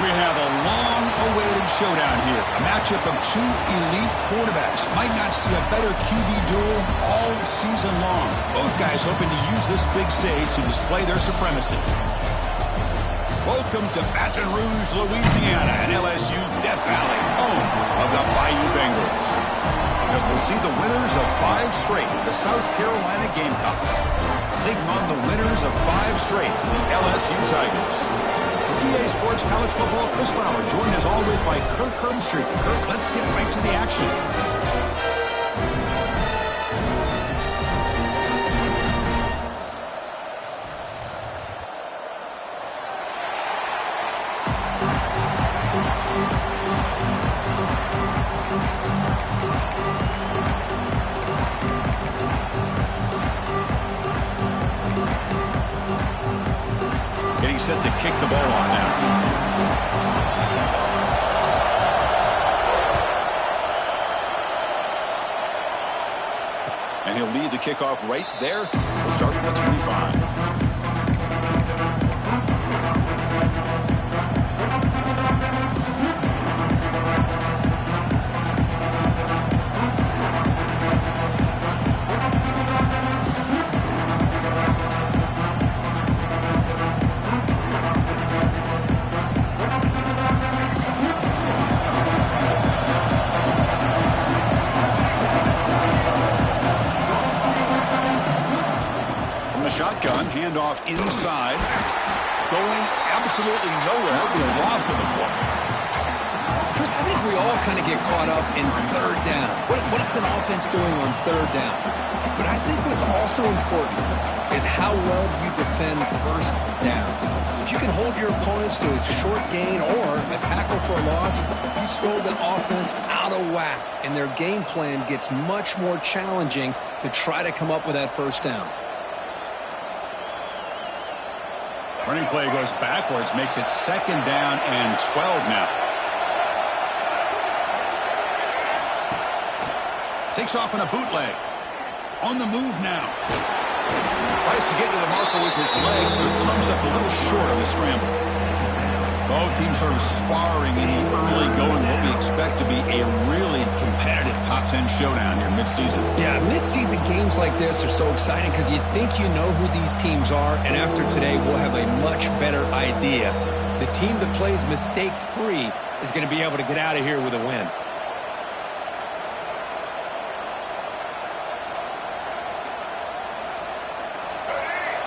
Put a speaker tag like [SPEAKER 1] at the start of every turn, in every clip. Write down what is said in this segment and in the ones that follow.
[SPEAKER 1] We have a long-awaited showdown here. A matchup of two elite quarterbacks. Might not see a better QB duel all season long. Both guys hoping to use this big stage to display their supremacy. Welcome to Baton Rouge, Louisiana, and LSU's Death Valley, home of the Bayou Bengals. As we'll see the winners of 5 straight, the South Carolina Gamecocks, taking on the winners of 5 straight, the LSU Tigers. PA Sports College Football, Chris Fowler, joined as always by Kirk Herbstreit. Kirk, let's get right to the action. Set to kick the ball off now. And he'll lead the kickoff right there. We'll start with the 25. Shotgun, handoff inside. Going absolutely nowhere. That would be a loss of the ball.
[SPEAKER 2] Chris, I think we all kind of get caught up in third down. What is an offense doing on third down? But I think what's also important is how well you defend first down. If you can hold your opponents to a short gain or a tackle for a loss, you throw the offense out of whack, and their game plan gets much more challenging to try to come up with that first down.
[SPEAKER 1] Running play goes backwards, makes it 2nd down and 12 now. Takes off on a bootleg. On the move now. Tries to get to the marker with his legs, but comes up a little short on the scramble. Both teams sort of sparring in the early going, what we expect to be a really competitive top 10 showdown here midseason.
[SPEAKER 2] Yeah, midseason games like this are so exciting because you think you know who these teams are, and after today we'll have a much better idea. The team that plays mistake-free is going to be able to get out of here with a win.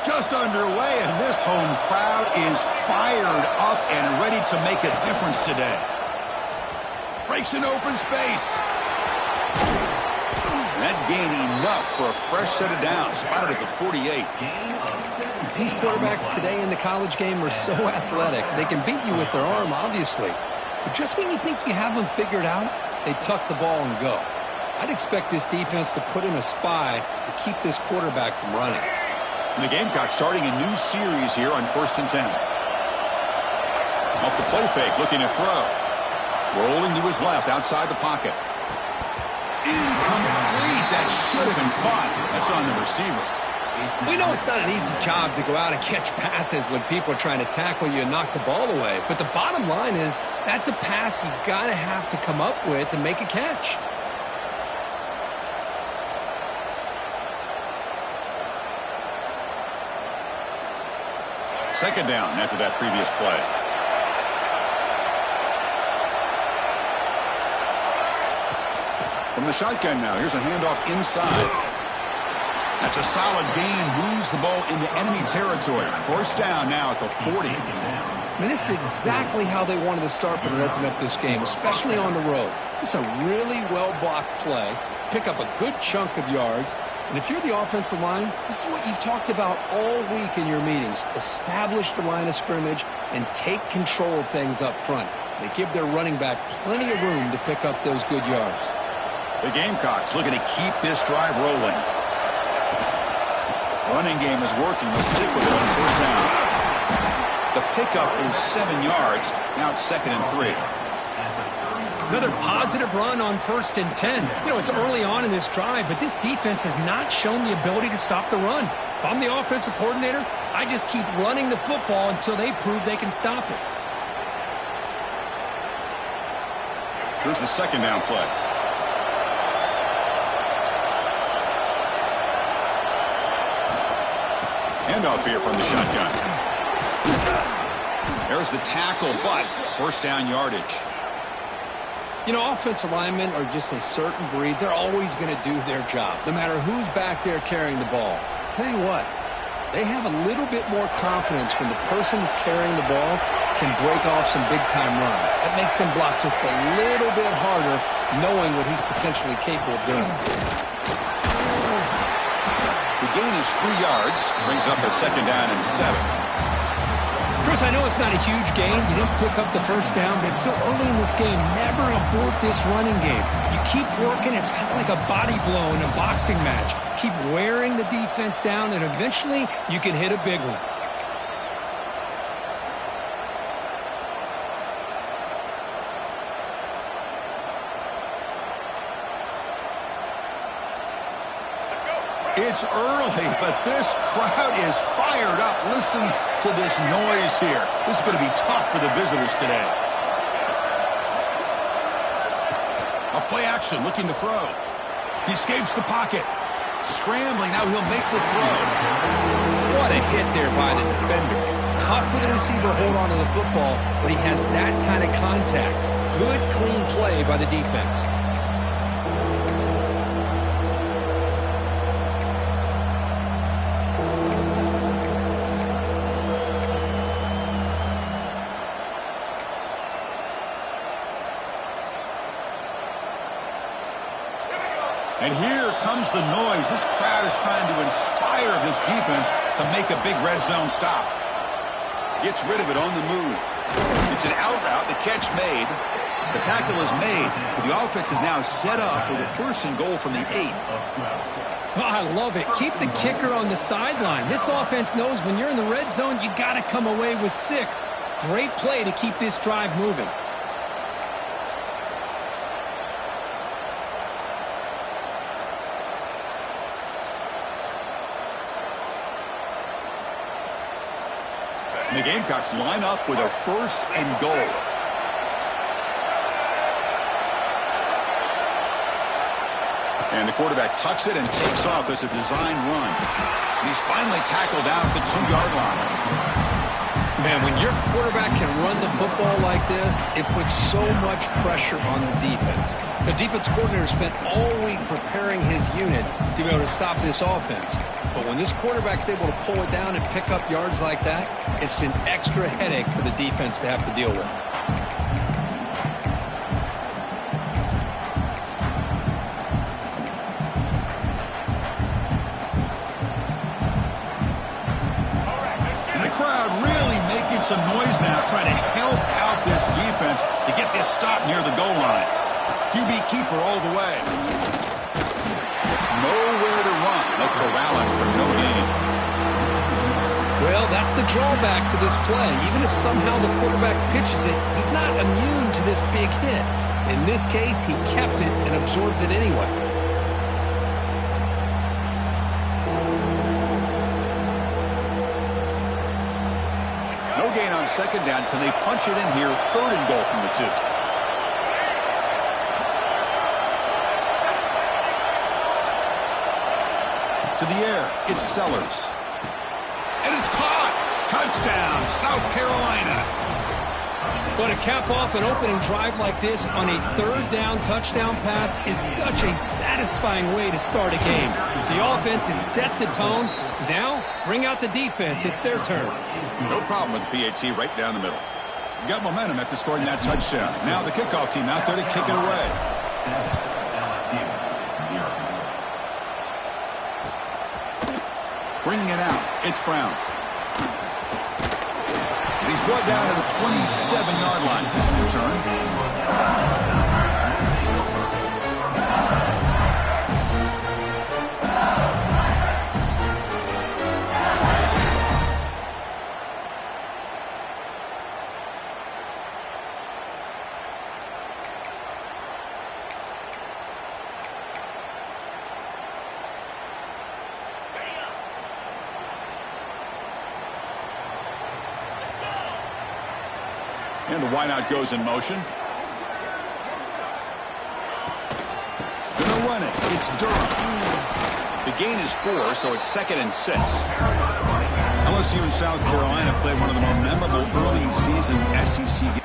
[SPEAKER 1] Just underway, and this home crowd is fired up and ready to make a difference today. Breaks an open space. That gain enough for a fresh set of downs. Spotted at the 48.
[SPEAKER 2] These quarterbacks today in the college game are so athletic. They can beat you with their arm, obviously. But just when you think you have them figured out, they tuck the ball and go. I'd expect this defense to put in a spy to keep this quarterback from running.
[SPEAKER 1] And the Gamecocks starting a new series here on 1st and 10. Off the play fake, looking to throw. Rolling to his left, outside the pocket. Incomplete. That should have been caught. That's on the receiver.
[SPEAKER 2] We know it's not an easy job to go out and catch passes when people are trying to tackle you and knock the ball away. But the bottom line is that's a pass you got to have to come up with and make a catch.
[SPEAKER 1] Second down after that previous play. From the shotgun now, here's a handoff inside. That's a solid gain, moves the ball into enemy territory. 1st down now at the 40.
[SPEAKER 2] I mean, this is exactly how they wanted to start when they opened up this game, especially on the road. It's a really well-blocked play, pick up a good chunk of yards, and if you're the offensive line, this is what you've talked about all week in your meetings. Establish the line of scrimmage and take control of things up front. They give their running back plenty of room to pick up those good yards.
[SPEAKER 1] The Gamecocks looking to keep this drive rolling. Running game is working. Let's stick with it on 1st down. The pickup is 7 yards. Now it's 2nd and 3.
[SPEAKER 2] Another positive run on 1st and 10. You know, it's early on in this drive, but this defense has not shown the ability to stop the run. If I'm the offensive coordinator, I just keep running the football until they prove they can stop it.
[SPEAKER 1] Here's the second down play. Handoff here from the shotgun. There's the tackle, but first down yardage.
[SPEAKER 2] You know, offensive linemen are just a certain breed. They're always going to do their job, no matter who's back there carrying the ball. I'll tell you what, they have a little bit more confidence when the person that's carrying the ball can break off some big-time runs. That makes them block just a little bit harder, knowing what he's potentially capable of doing.
[SPEAKER 1] The gain is 3 yards, brings up a second down and 7.
[SPEAKER 2] Chris, I know it's not a huge gain. You didn't pick up the first down, but it's still early in this game. Never abort this running game. You keep working. It's kind of like a body blow in a boxing match. Keep wearing the defense down, and eventually you can hit a big one.
[SPEAKER 1] It's early, but this crowd is fired up. Listen to this noise here. This is going to be tough for the visitors today. A play action, looking to throw. He escapes the pocket. Scrambling, now he'll make the throw.
[SPEAKER 2] What a hit there by the defender. Tough for the receiver to hold on to the football, but he has that kind of contact. Good, clean play by the defense.
[SPEAKER 1] And here comes the noise. This crowd is trying to inspire this defense to make a big red zone stop. Gets rid of it on the move. It's an out route. The catch made. The tackle is made. But the offense is now set up with a first and goal from the 8.
[SPEAKER 2] Oh, I love it. Keep the kicker on the sideline. This offense knows when you're in the red zone, you got to come away with 6. Great play to keep this drive moving.
[SPEAKER 1] And the Gamecocks line up with a first and goal. And the quarterback tucks it and takes off as a design run. And he's finally tackled down at the 2-yard line.
[SPEAKER 2] Man, when your quarterback can run the football like this, it puts so much pressure on the defense. The defense coordinator spent all week preparing his unit to be able to stop this offense. But when this quarterback's able to pull it down and pick up yards like that, it's an extra headache for the defense to have to deal with.
[SPEAKER 1] Some noise now trying to help out this defense to get this stop near the goal line. QB keeper all the way. Nowhere to run. They'll corral it for no gain.
[SPEAKER 2] Well, that's the drawback to this play. Even if somehow the quarterback pitches it, he's not immune to this big hit. In this case, he kept it and absorbed it anyway.
[SPEAKER 1] Gain on second down. Can they punch it in here? Third and goal from the 2. To the air. It's Sellers. And it's caught. Touchdown, South Carolina.
[SPEAKER 2] But to cap off an opening drive like this on a third down touchdown pass is such a satisfying way to start a game. The offense has set the tone. Now, bring out the defense. It's their turn.
[SPEAKER 1] No problem with the PAT right down the middle. You got momentum after scoring that touchdown. Now the kickoff team out there to kick it away. Bringing it out. It's Brown. And he's brought down to the 27-yard line. This return. And the wideout goes in motion.
[SPEAKER 2] It's Durham.
[SPEAKER 1] The gain is 4, so it's 2nd and 6. LSU and South Carolina played one of the more memorable early season SEC games.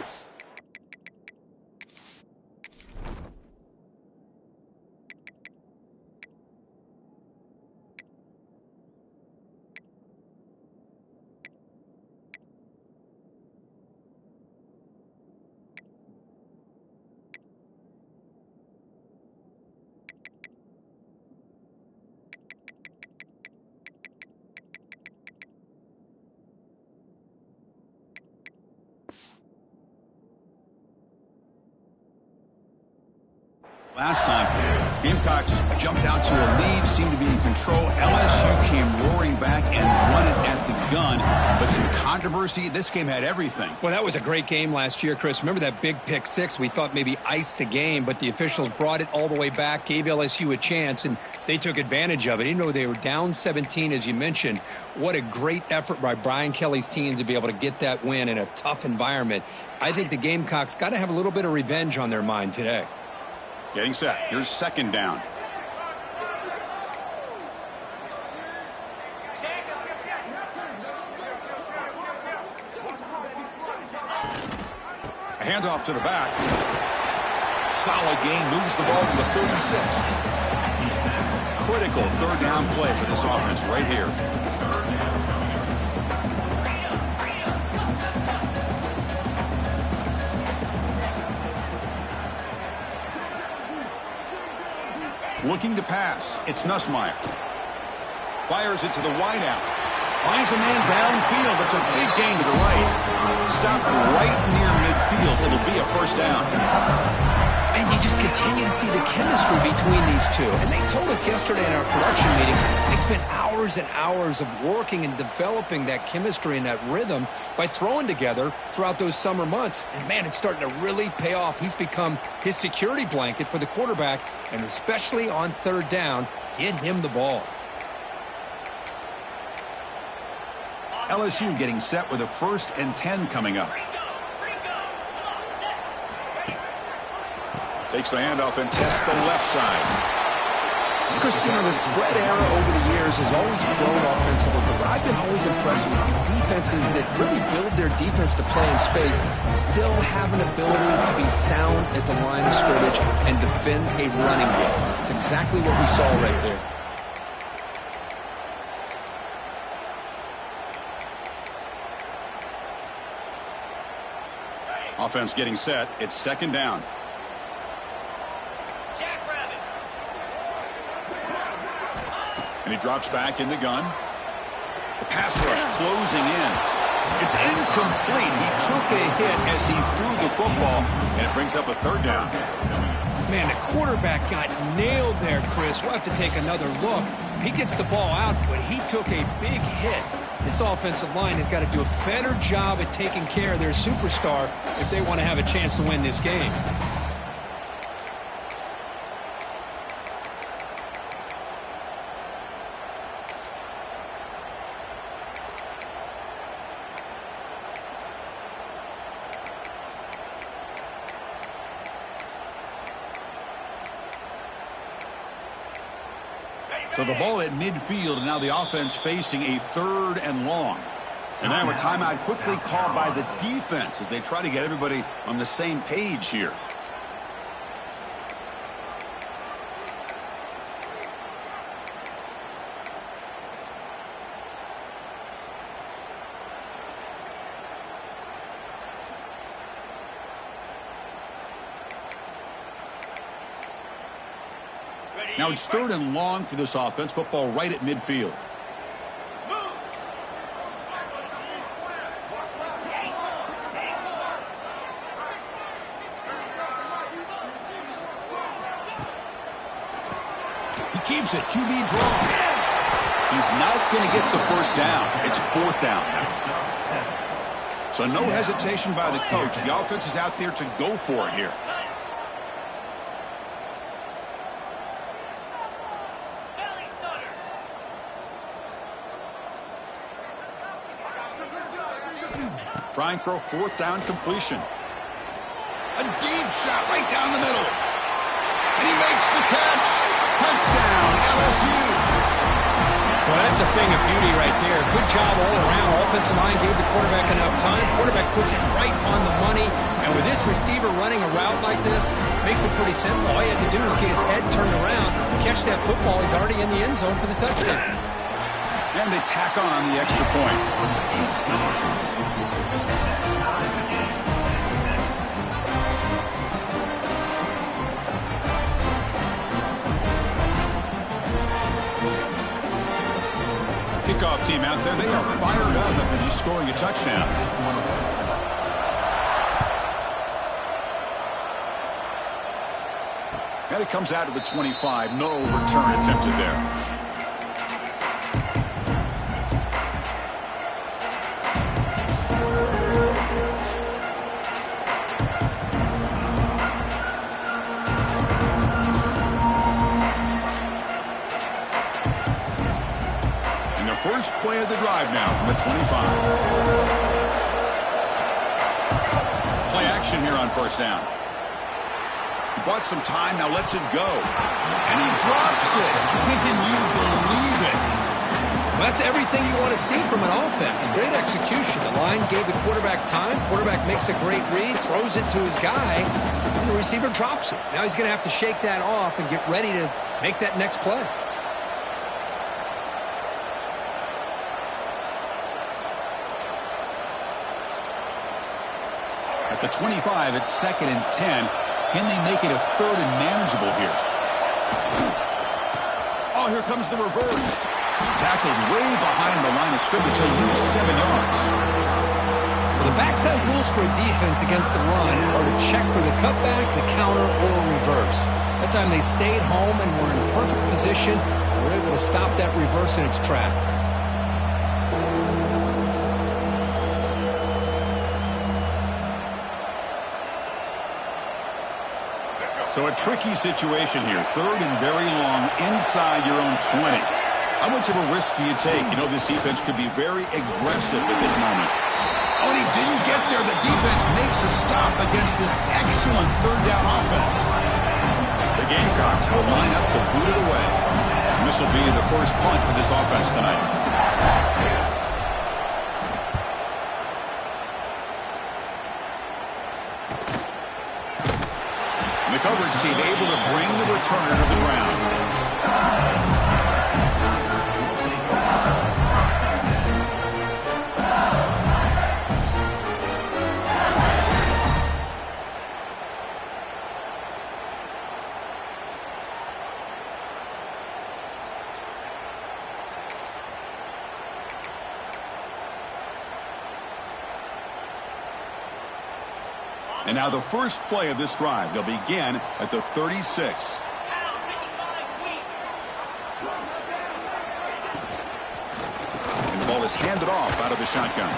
[SPEAKER 1] Last time, Gamecocks jumped out to a lead, seemed to be in control. LSU came roaring back and won it at the gun. But some controversy. This game had everything.
[SPEAKER 2] Well, that was a great game last year, Chris. Remember that big pick six? We thought maybe iced the game, but the officials brought it all the way back, gave LSU a chance, and they took advantage of it. Even though they were down 17, as you mentioned, what a great effort by Brian Kelly's team to be able to get that win in a tough environment. I think the Gamecocks got to have a little bit of revenge on their mind today.
[SPEAKER 1] Getting set. Here's 2nd down. A handoff to the back. Solid gain. Moves the ball to the 36. Critical 3rd down play for this offense right here. Looking to pass. It's Nussmeier. Fires it to the wideout. Finds a man downfield. That's a big gain to the right. Stopped right near midfield. It'll be a 1st down.
[SPEAKER 2] And you just continue to see the chemistry between these two. And they told us yesterday in our production meeting, they spent hours and hours of working and developing that chemistry and that rhythm by throwing together throughout those summer months. And, man, it's starting to really pay off. He's become his security blanket for the quarterback, and especially on 3rd down, get him the ball.
[SPEAKER 1] LSU getting set with a 1st and 10 coming up. Takes the handoff and tests the left side.
[SPEAKER 2] Chris, you know, the spread era over the years has always grown offensively, but I've been always impressed with defenses that really build their defense to play in space, still have an ability to be sound at the line of scrimmage and defend a running game. It's exactly what we saw right there.
[SPEAKER 1] Offense getting set. It's 2nd down. And he drops back in the gun. The pass rush closing in. It's incomplete. He took a hit as he threw the football, and it brings up a 3rd down.
[SPEAKER 2] Man, the quarterback got nailed there, Chris. We'll have to take another look. He gets the ball out, but he took a big hit. This offensive line has got to do a better job at taking care of their superstar if they want to have a chance to win this game.
[SPEAKER 1] So the ball at midfield, and now the offense facing a 3rd and long. And now a timeout quickly called by the defense as they try to get everybody on the same page here. Now it's 3rd and long for this offense. Football right at midfield. He keeps it. QB draw. He's not going to get the 1st down. It's 4th down now. So no hesitation by the coach. The offense is out there to go for it here. Trying for a 4th down completion. A deep shot right down the middle. And he makes the catch. Touchdown, LSU.
[SPEAKER 2] Well, that's a thing of beauty right there. Good job all around. Offensive line gave the quarterback enough time. Quarterback puts it right on the money. And with this receiver running a route like this, makes it pretty simple. All you have to do is get his head turned around, catch that football. He's already in the end zone for the touchdown.
[SPEAKER 1] And they tack on the extra point. Kickoff team out there, they are fired up after just scoring a touchdown. And it comes out to the 25. No return attempted there. First play of the drive now from the 25. Play action here on first down. He bought some time, now lets it go. And he drops it. Can you believe it?
[SPEAKER 2] Well, that's everything you want to see from an offense. Great execution. The line gave the quarterback time. Quarterback makes a great read, throws it to his guy, and the receiver drops it. Now he's going to have to shake that off and get ready to make that next play.
[SPEAKER 1] At the 25, it's 2nd and 10. Can they make it a 3rd and manageable here? Oh, here comes the reverse. Tackled way behind the line of scrimmage. He'll lose 7 yards.
[SPEAKER 2] Well, the backside rules for a defense against the run are to check for the cutback, the counter, or reverse. That time they stayed home and were in perfect position and were able to stop that reverse in its track.
[SPEAKER 1] So a tricky situation here. 3rd and very long inside your own 20. How much of a risk do you take? You know, this defense could be very aggressive at this moment. Oh, and he didn't get there. The defense makes a stop against this excellent 3rd down offense. The Gamecocks will line up to boot it away. And this will be the first punt for this offense tonight. The coverage team able to bring the returner to the ground. And now the first play of this drive. They'll begin at the 36. And the ball is handed off out of the shotgun.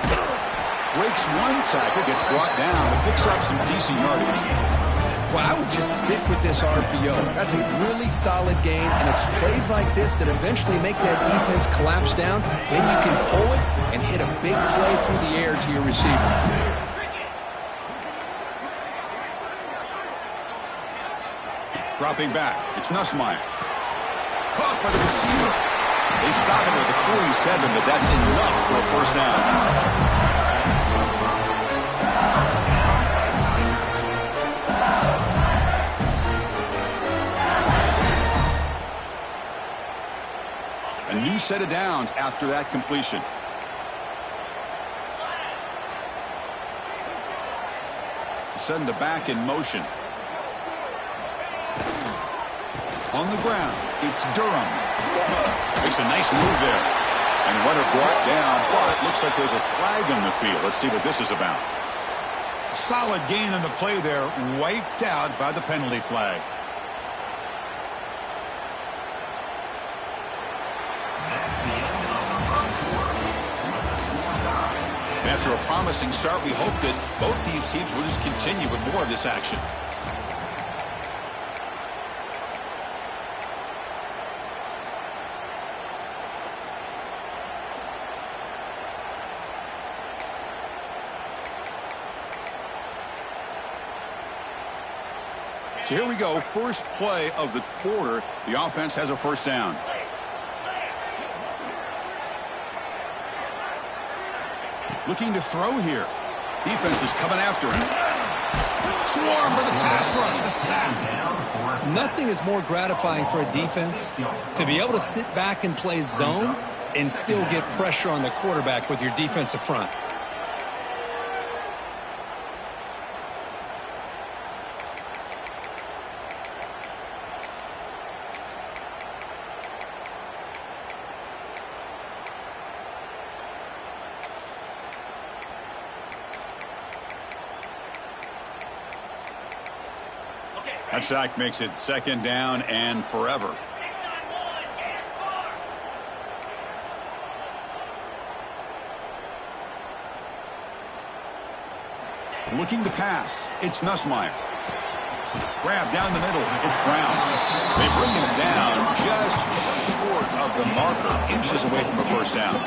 [SPEAKER 1] Breaks one tackle, gets brought down, and picks up some decent yardage.
[SPEAKER 2] Well, I would just stick with this RPO. That's a really solid game, and it's plays like this that eventually make that defense collapse down. Then you can pull it and hit a big play through the air to your receiver.
[SPEAKER 1] Dropping back, it's Nussmeier. Caught by the receiver. They stop him at the 47, but that's enough for a first down. A new set of downs after that completion. Send the back in motion. On the ground, it's Durham. Makes a nice move there. And runner brought down, but looks like there's a flag on the field. Let's see what this is about. Solid gain on the play there, wiped out by the penalty flag. After a promising start, we hope that both these teams will just continue with more of this action. So here we go, first play of the quarter. The offense has a first down. Looking to throw here. Defense is coming after him. Swarm for the pass rush. A sack.
[SPEAKER 2] Nothing is more gratifying for a defense to be able to sit back and play zone and still get pressure on the quarterback with your defensive front.
[SPEAKER 1] That sack makes it second down and forever. Looking to pass. It's Nussmeier. Grab down the middle. It's Brown. They bring him down just short of the marker, inches away from a first down.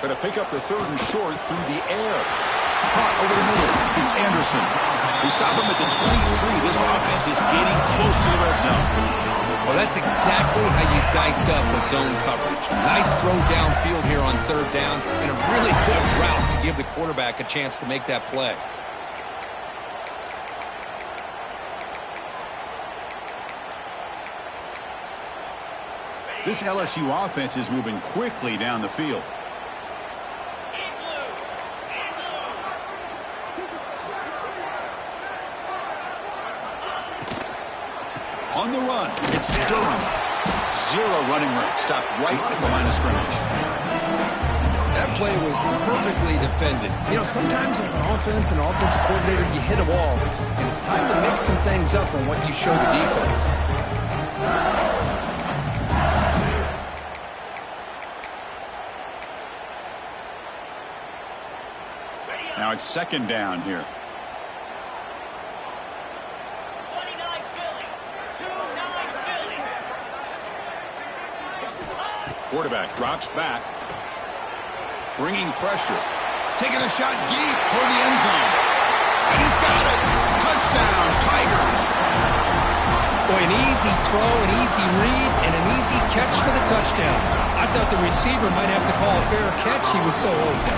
[SPEAKER 1] Going to pick up the third and short through the air. Caught over the middle. It's Anderson. They stop him at the 23. This offense is getting close to the red zone.
[SPEAKER 2] Well, that's exactly how you dice up a zone coverage. Nice throw downfield here on third down, and a really good route to give the quarterback a chance to make that play.
[SPEAKER 1] This LSU offense is moving quickly down the field. On the run, it's Durham. Zero running room. Stopped right at the line of scrimmage.
[SPEAKER 2] That play was perfectly defended. You know, sometimes as an offense and offensive coordinator, you hit a wall, and it's time to mix some things up on what you show the defense.
[SPEAKER 1] Now it's second down here. Quarterback drops back, bringing pressure, taking a shot deep toward the end zone, and he's got it. Touchdown, Tigers.
[SPEAKER 2] Boy, an easy throw, an easy read, and an easy catch for the touchdown. I thought the receiver might have to call a fair catch. He was so open.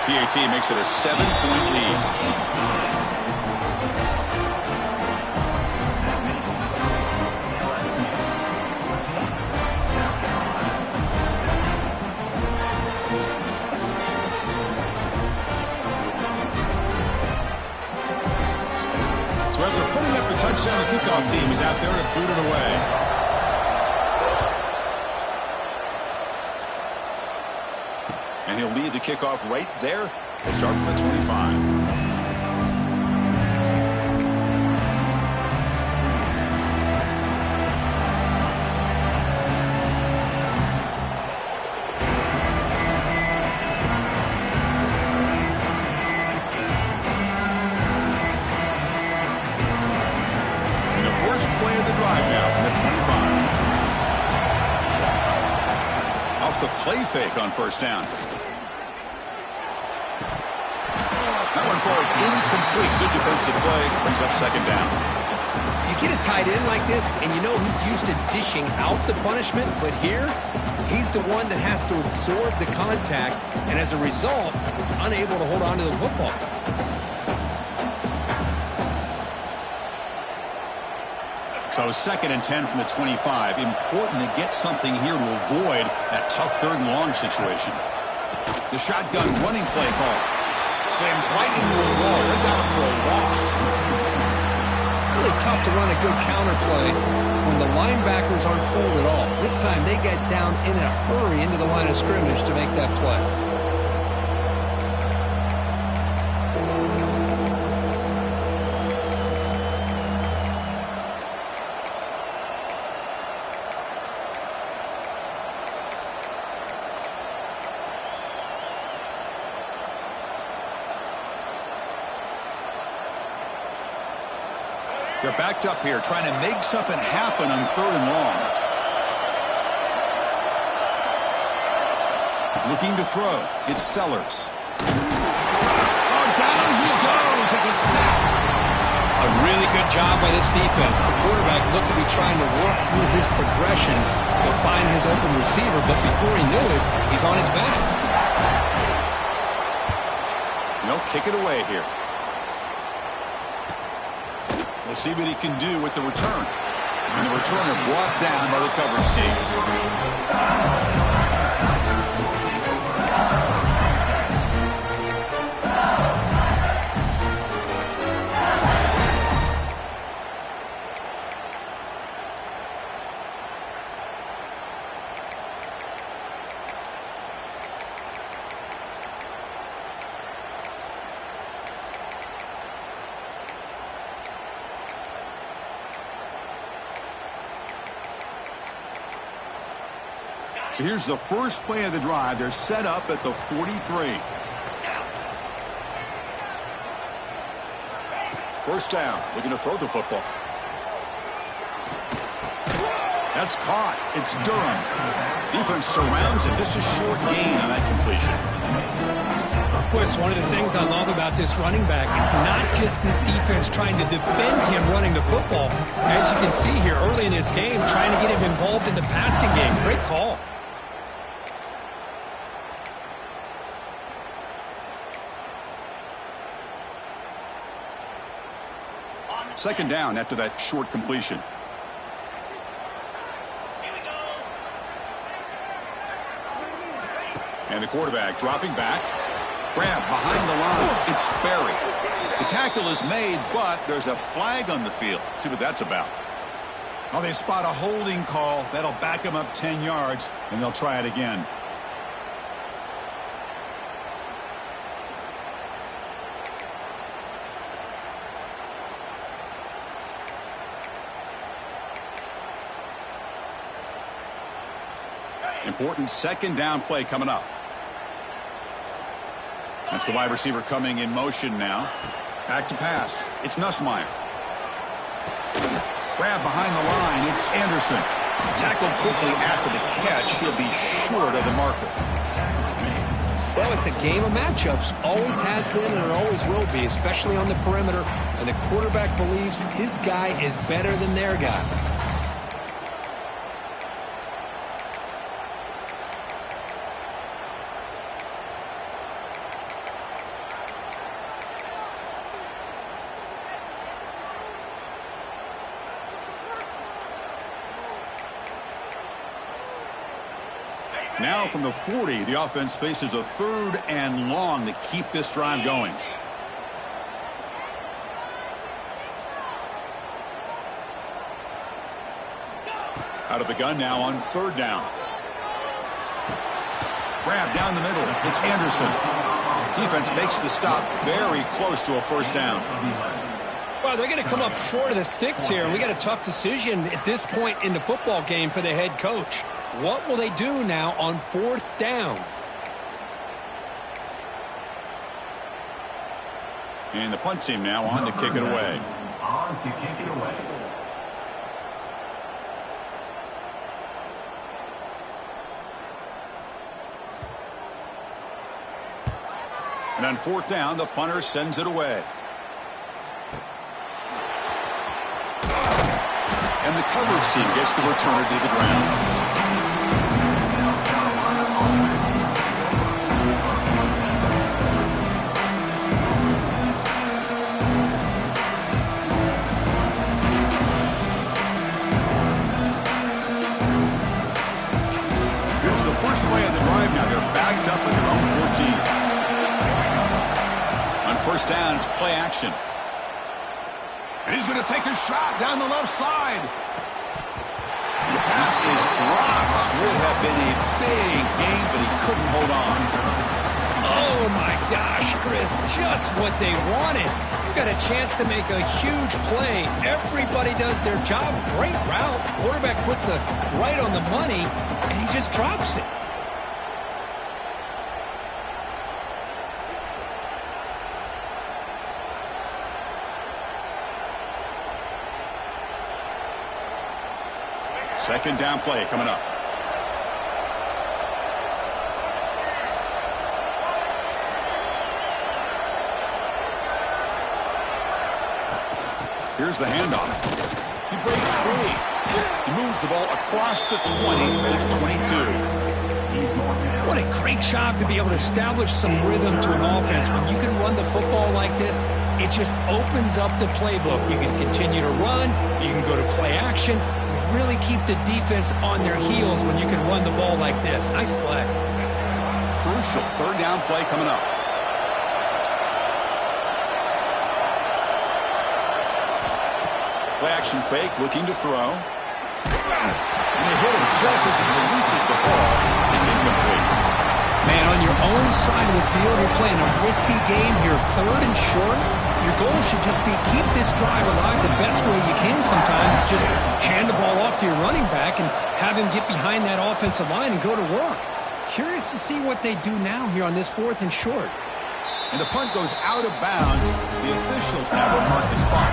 [SPEAKER 1] PAT makes it a 7-point lead. So after putting up a touchdown, the kickoff team is out there to boot it away. And he'll lead the kickoff right there. We'll start from the 25. Play fake on first down. That one falls incomplete. Good defensive play. Brings up second down.
[SPEAKER 2] You get a tight end like this, and you know he's used to dishing out the punishment, but here, he's the one that has to absorb the contact, and as a result, is unable to hold on to the football.
[SPEAKER 1] So second and 10 from the 25. Important to get something here to avoid that tough third and long situation. The shotgun running play call. Slams right into a wall. They got him for a loss.
[SPEAKER 2] Really tough to run a good counter play when the linebackers aren't full at all. This time they get down in a hurry into the line of scrimmage to make that play.
[SPEAKER 1] They're backed up here, trying to make something happen on third and long. Looking to throw. It's Sellers.
[SPEAKER 2] Oh, down he goes. It's a sack. A really good job by this defense. The quarterback looked to be trying to work through his progressions to find his open receiver, but before he knew it, he's on his back.
[SPEAKER 1] They'll kick it away here. We'll see what he can do with the return. And the returner brought down by the coverage team. So here's the first play of the drive. They're set up at the 43. First down. Looking to throw the football. That's caught. It's Durham. Defense surrounds him. Just a short gain on that completion.
[SPEAKER 3] Of course, one of the things I love about this running back, it's not just this defense trying to defend him running the football. As you can see here early in this game, trying to get him involved in the passing game. Great call.
[SPEAKER 1] Second down after that short completion. And the quarterback dropping back. Grab behind the line. It's Berry. The tackle is made, but there's a flag on the field. Let's see what that's about. Well, they spot a holding call. That'll back them up 10 yards, and they'll try it again. Important second down play coming up. That's the wide receiver coming in motion now. Back to pass. It's Nussmeier. Grab behind the line. It's Anderson. Tackled quickly after the catch. He'll be short of the marker.
[SPEAKER 2] Well, it's a game of matchups. Always has been and it always will be, especially on the perimeter. And the quarterback believes his guy is better than their guy.
[SPEAKER 1] Now from the 40, the offense faces a third and long to keep this drive going. Out of the gun now on third down. Grab down the middle. It's Anderson. Defense makes the stop very close to a first down.
[SPEAKER 3] Well, they're going to come up short of the sticks here, and we got a tough decision at this point in the football game for the head coach. What will they do now on fourth down?
[SPEAKER 1] And the punt team now on to kick it away.
[SPEAKER 4] On to kick it away.
[SPEAKER 1] And on fourth down, the punter sends it away. And the coverage team gets the returner to the ground. Here's the first play of the drive now. They're backed up at their own 14. On first down, it's play action. And he's going to take a shot down the left side. And the pass is dropped. Would have been a big gain, but he couldn't hold on.
[SPEAKER 3] Oh, my gosh, Chris, just what they wanted. You got a chance to make a huge play. Everybody does their job. Great route. Quarterback puts it right on the money, and he just drops it.
[SPEAKER 1] Second down play coming up. Here's the handoff. He breaks free. He moves the ball across the 20 to the 22.
[SPEAKER 3] What a great job to be able to establish some rhythm to an offense. When you can run the football like this, it just opens up the playbook. You can continue to run. You can go to play action. You really keep the defense on their heels when you can run the ball like this. Nice play.
[SPEAKER 1] Crucial third down play coming up. Play action fake, looking to throw. And they hit him just as he releases the ball. It's incomplete.
[SPEAKER 3] Man, on your own side of the field, you're playing a risky game here. Third and short. Your goal should just be keep this drive alive the best way you can sometimes. Just hand the ball off to your running back and have him get behind that offensive line and go to work. Curious to see what they do now here on this 4th and short.
[SPEAKER 1] And the punt goes out of bounds. The officials now will mark the spot.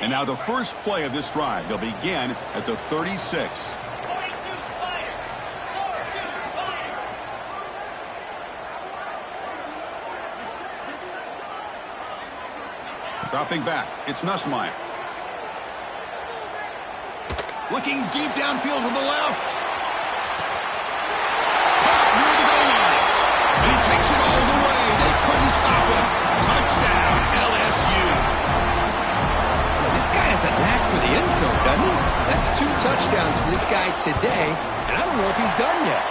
[SPEAKER 1] And now the first play of this drive. They'll begin at the 36. Dropping back, it's Nussmeier. Looking deep downfield to the left. Caught near the goal line. And he takes it all the way. They couldn't stop him. Touchdown, LSU.
[SPEAKER 3] This guy has a knack for the end zone, doesn't he? That's 2 touchdowns for this guy today, and I don't know if he's done yet.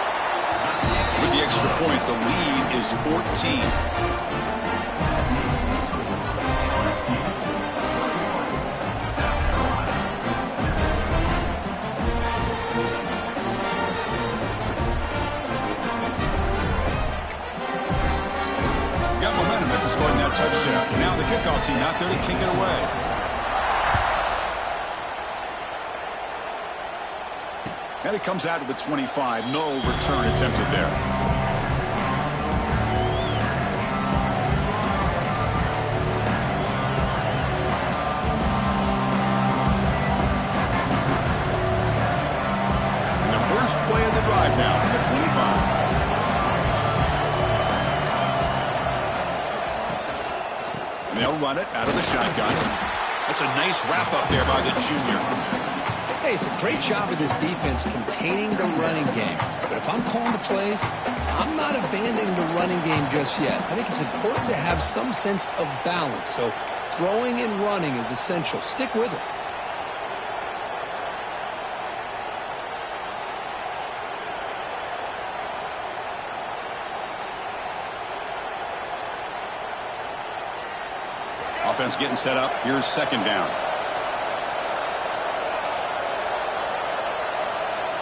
[SPEAKER 1] With the extra point, the lead is 14. Got momentum after scoring that touchdown. Now the kickoff team out there to kick it away. And it comes out of the 25. No return attempted there. And the first play of the drive now from the 25. And they'll run it out of the shotgun. That's a nice wrap up there by the junior.
[SPEAKER 3] Hey, it's a great job of this defense containing the running game. But if I'm calling the plays, I'm not abandoning the running game just yet. I think it's important to have some sense of balance. So throwing and running is essential. Stick with it.
[SPEAKER 1] Offense getting set up. Here's second down.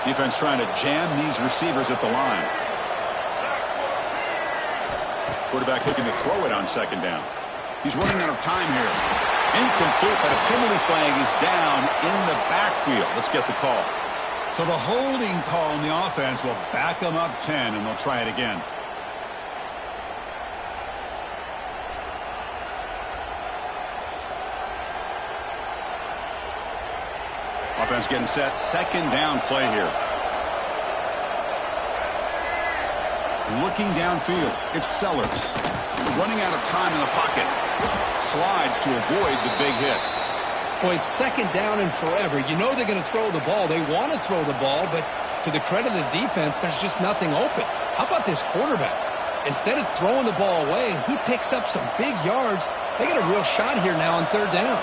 [SPEAKER 1] Defense trying to jam these receivers at the line. Quarterback looking to throw it on second down. He's running out of time here. Incomplete, but a penalty flag is down in the backfield. Let's get the call. So the holding call on the offense will back them up 10, and they'll try it again. Offense getting set. Second down play here. Looking downfield. It's Sellers. Running out of time in the pocket. Slides to avoid the big hit.
[SPEAKER 3] Boy, it's second down and forever. You know they're going to throw the ball. They want to throw the ball, but to the credit of the defense, there's just nothing open. How about this quarterback? Instead of throwing the ball away, he picks up some big yards. They got a real shot here now on third down.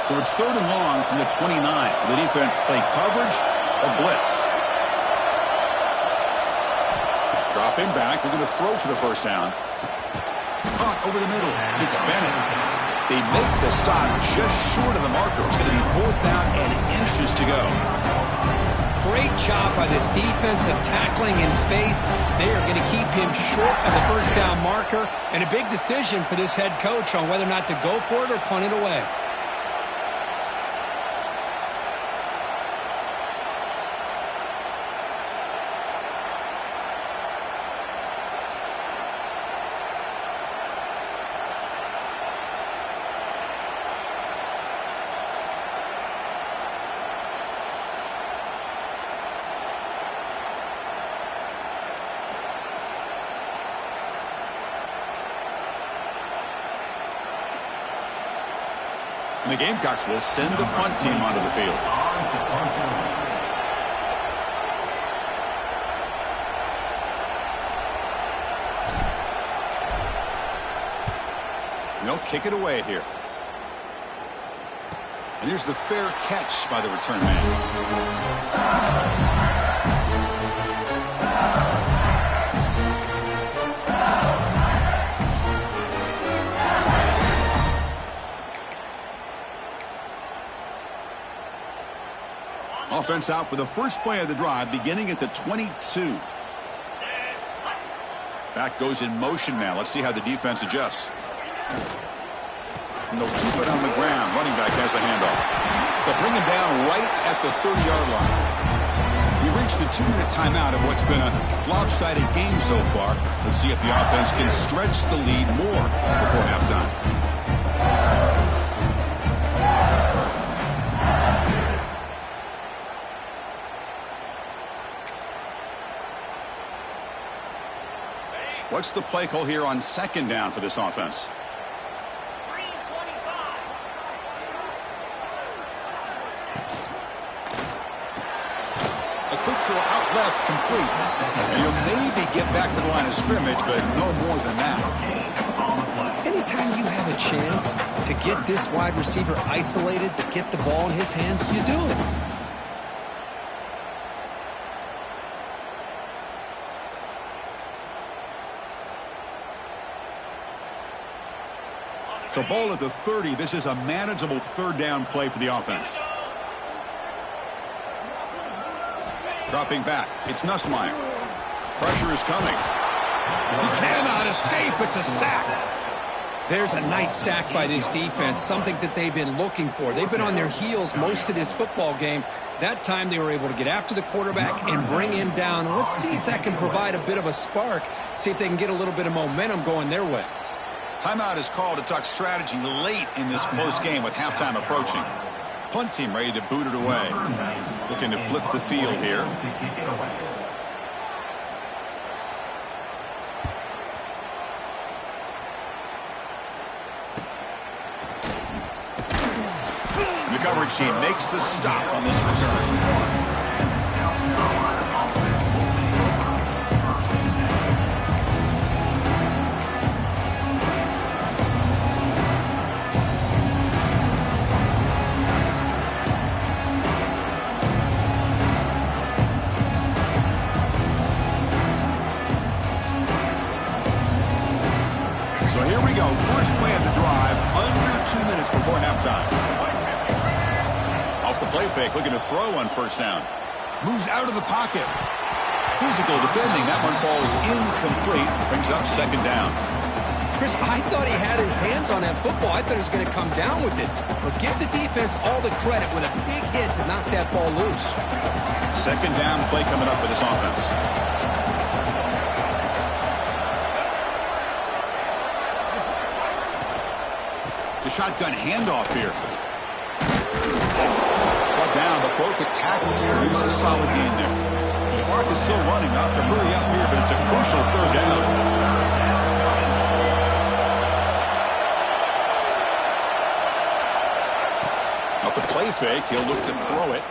[SPEAKER 1] So it's third and long from the 29. The defense play coverage or blitz. Dropping back. They're going to throw for the first down. Caught over the middle. It's Bennett. They make the stop just short of the marker. It's going to be fourth down and inches to go.
[SPEAKER 3] Great job by this defensive tackling in space. They are going to keep him short of the first down marker. And a big decision for this head coach on whether or not to go for it or punt it away.
[SPEAKER 1] And the Gamecocks will send the punt team onto the field. They'll kick it away here. And here's the fair catch by the return man. Offense out for the first play of the drive, beginning at the 22. Back goes in motion now. Let's see how the defense adjusts. And they'll keep it on the ground. Running back has the handoff. They'll bring him down right at the 30-yard line. We've reached the 2-minute timeout of what's been a lopsided game so far. Let's see if the offense can stretch the lead more before halftime. What's the play call here on second down for this offense? A quick throw out left, complete. And you'll maybe get back to the line of scrimmage, but no more than that.
[SPEAKER 2] Anytime you have a chance to get this wide receiver isolated, to get the ball in his hands, you do it.
[SPEAKER 1] So ball at the 30. This is a manageable third down play for the offense. Dropping back. It's Nussmeier. Pressure is coming. He cannot escape. It's a sack.
[SPEAKER 2] There's a nice sack by this defense, something that they've been looking for. They've been on their heels most of this football game. That time they were able to get after the quarterback and bring him down. Let's see if that can provide a bit of a spark. See if they can get a little bit of momentum going their way.
[SPEAKER 1] Timeout is called to talk strategy late in this close game with halftime approaching. Punt team ready to boot it away. Looking to flip the field here. The coverage team makes the stop on this return. So here we go. First play of the drive, under 2 minutes before halftime. Off the play fake, looking to throw on first down. Moves out of the pocket. Physical defending. That one falls incomplete. Brings up second down.
[SPEAKER 2] Chris, I thought he had his hands on that football. I thought he was going to come down with it. But give the defense all the credit with a big hit to knock that ball loose.
[SPEAKER 1] Second down play coming up for this offense. The shotgun handoff here. Brought down, but broke a tackle. It's a solid gain there. The clock is still running up to hurry up here, but it's a crucial third down. Off the play fake, he'll look to throw it.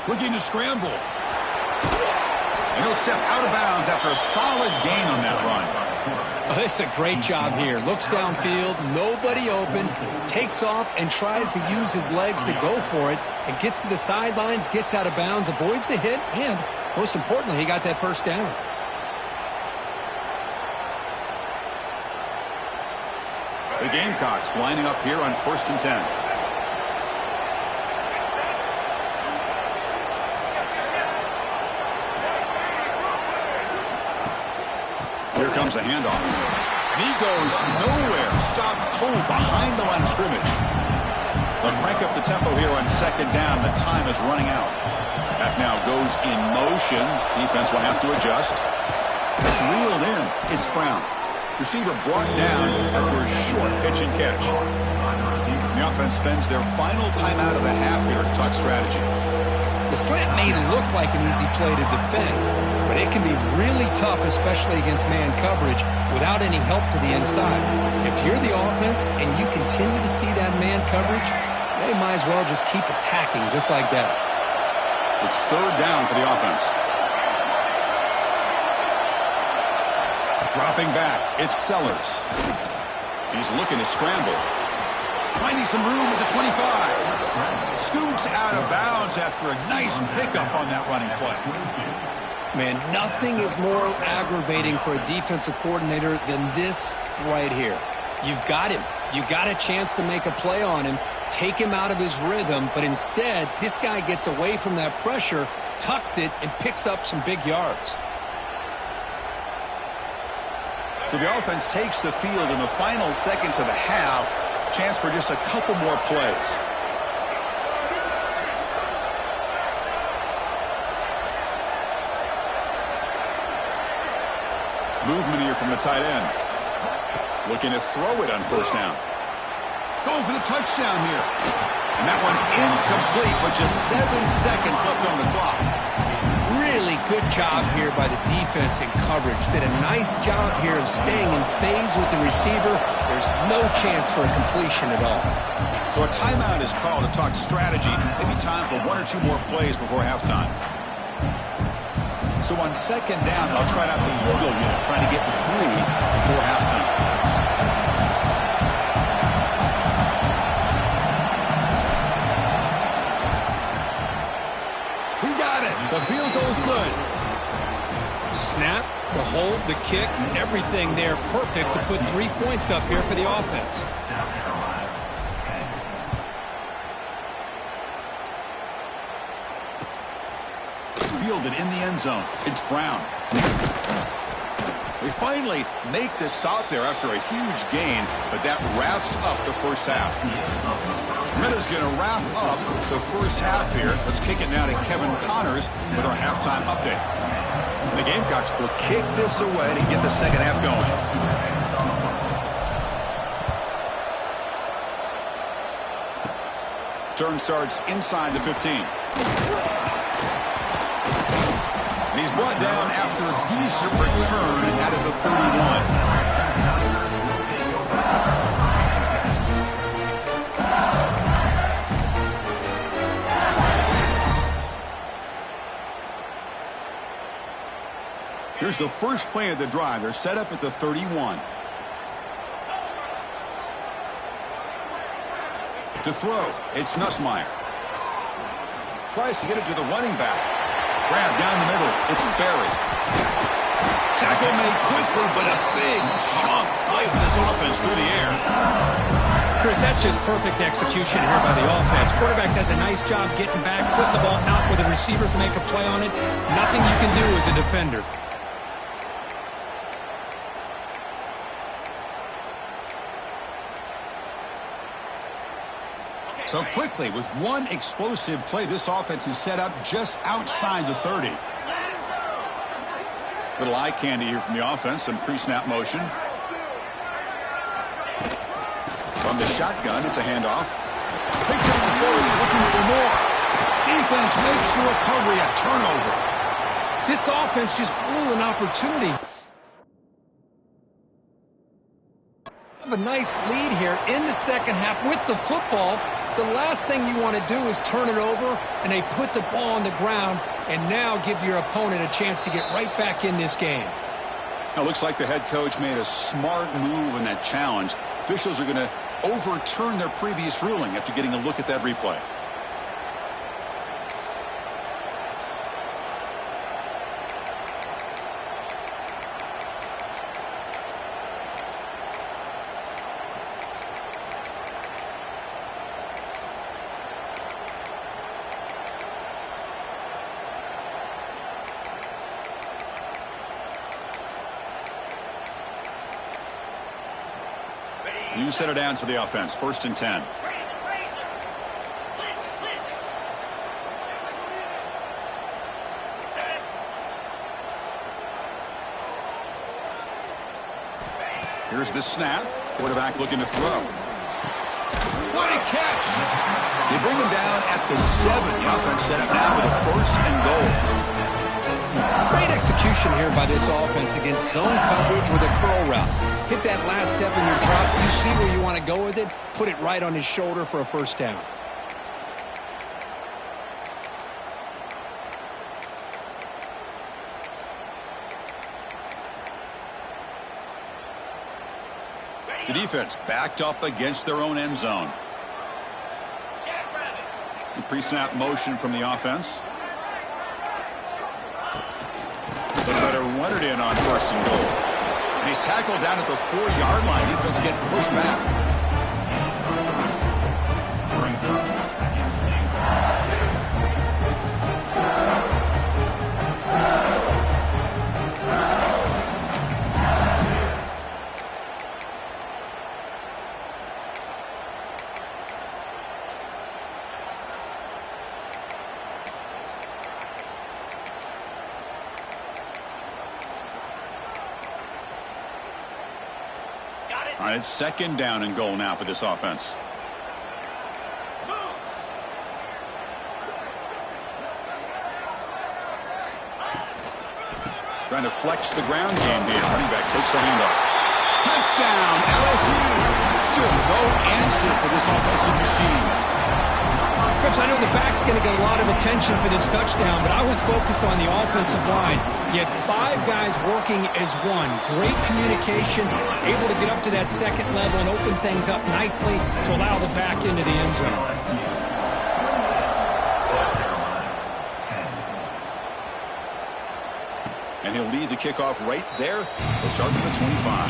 [SPEAKER 1] Looking to scramble. And he'll step out of bounds after a solid gain on that run.
[SPEAKER 2] Oh, it's a great job here. Looks downfield, nobody open, takes off and tries to use his legs to go for it, and gets to the sidelines, gets out of bounds, avoids the hit, and most importantly, he got that first down.
[SPEAKER 1] The Gamecocks lining up here on 1st and 10. Here comes a handoff. He goes nowhere. Stopped cold behind the line of scrimmage. Let's crank up the tempo here on second down. The time is running out. That now goes in motion. Defense will have to adjust. It's reeled in. It's Brown. Receiver brought down after a short pitch and catch. The offense spends their final timeout of the half here to talk strategy.
[SPEAKER 2] The slant made it look like an easy play to defend, but
[SPEAKER 3] but it can be really tough, especially against man coverage, without any help to the inside. If you're the offense and you continue to see that man coverage, they might as well just keep attacking just like that.
[SPEAKER 1] It's third down for the offense. Dropping back, it's Sellers. He's looking to scramble. Finding some room at the 25. Scoots out of bounds after a nice pickup on that running play.
[SPEAKER 3] Man, nothing is more aggravating for a defensive coordinator than this right here. You've got him. You've got a chance to make a play on him, take him out of his rhythm, but instead, this guy gets away from that pressure, tucks it, and picks up some big yards.
[SPEAKER 1] So the offense takes the field in the final seconds of the half. Chance for just a couple more plays. Movement here from the tight end. Looking to throw it on first down. Going for the touchdown here. And that one's incomplete with just 7 seconds left on the clock.
[SPEAKER 3] Really good job here by the defense in coverage. Did a nice job here of staying in phase with the receiver. There's no chance for a completion at all.
[SPEAKER 1] So a timeout is called to talk strategy. Maybe time for 1 or 2 more plays before halftime. So on second down, they'll try out the field goal unit, trying to get 3 before halftime. He got it. The field goal's good.
[SPEAKER 3] Snap, the hold, the kick, everything there perfect to put 3 points up here for the offense.
[SPEAKER 1] Fielded in the end zone. It's Brown. They finally make the stop there after a huge gain, but that wraps up the first half. Minuta's going to wrap up the first half here. Let's kick it now to Kevin Connors with our halftime update. The Gamecocks will kick this away to get the second half going. Turn starts inside the 15. And he's brought down after a decent return out of the 31. Here's the first play of the drive. They're set up at the 31. To throw, it's Nussmeier. Tries to get it to the running back. Grab down the middle. It's Barry. Tackle made quickly, but a big chunk play for this offense through the air.
[SPEAKER 3] Chris, that's just perfect execution here by the offense. Quarterback does a nice job getting back, putting the ball out where the receiver can make a play on it. Nothing you can do as a defender.
[SPEAKER 1] So quickly, with one explosive play, this offense is set up just outside the 30. Little eye candy here from the offense, some pre-snap motion. From the shotgun, it's a handoff. Picks up the force, looking for more. Defense makes the recovery, a turnover.
[SPEAKER 3] This offense just blew an opportunity. Have a nice lead here in the second half with the football. The last thing you want to do is turn it over, and they put the ball on the ground and now give your opponent a chance to get right back in this game.
[SPEAKER 1] Now, it looks like the head coach made a smart move in that challenge. Officials are going to overturn their previous ruling after getting a look at that replay. New set of downs for the offense. 1st and 10. Here's the snap. Quarterback looking to throw. What a catch! They bring him down at the 7. The offense set up now with a 1st and goal.
[SPEAKER 3] Great execution here by this offense against zone coverage with a curl route. Hit that last step in your drop. You see where you want to go with it. Put it right on his shoulder for a first down.
[SPEAKER 1] The defense backed up against their own end zone. The pre-snap motion from the offense. They try to run it in on first and goal. And he's tackled down at the 4-yard line. Defense getting pushed back. All right, it's second down and goal now for this offense. Trying to flex the ground game here. Running back takes a handoff. Touchdown, LSU. Still no answer for this offensive machine.
[SPEAKER 3] Chris, I know the back's going to get a lot of attention for this touchdown, but I was focused on the offensive line. You had 5 guys working as one. Great communication, able to get up to that second level and open things up nicely to allow the back into the end zone.
[SPEAKER 1] And he'll lead the kickoff right there. They'll start with the 25.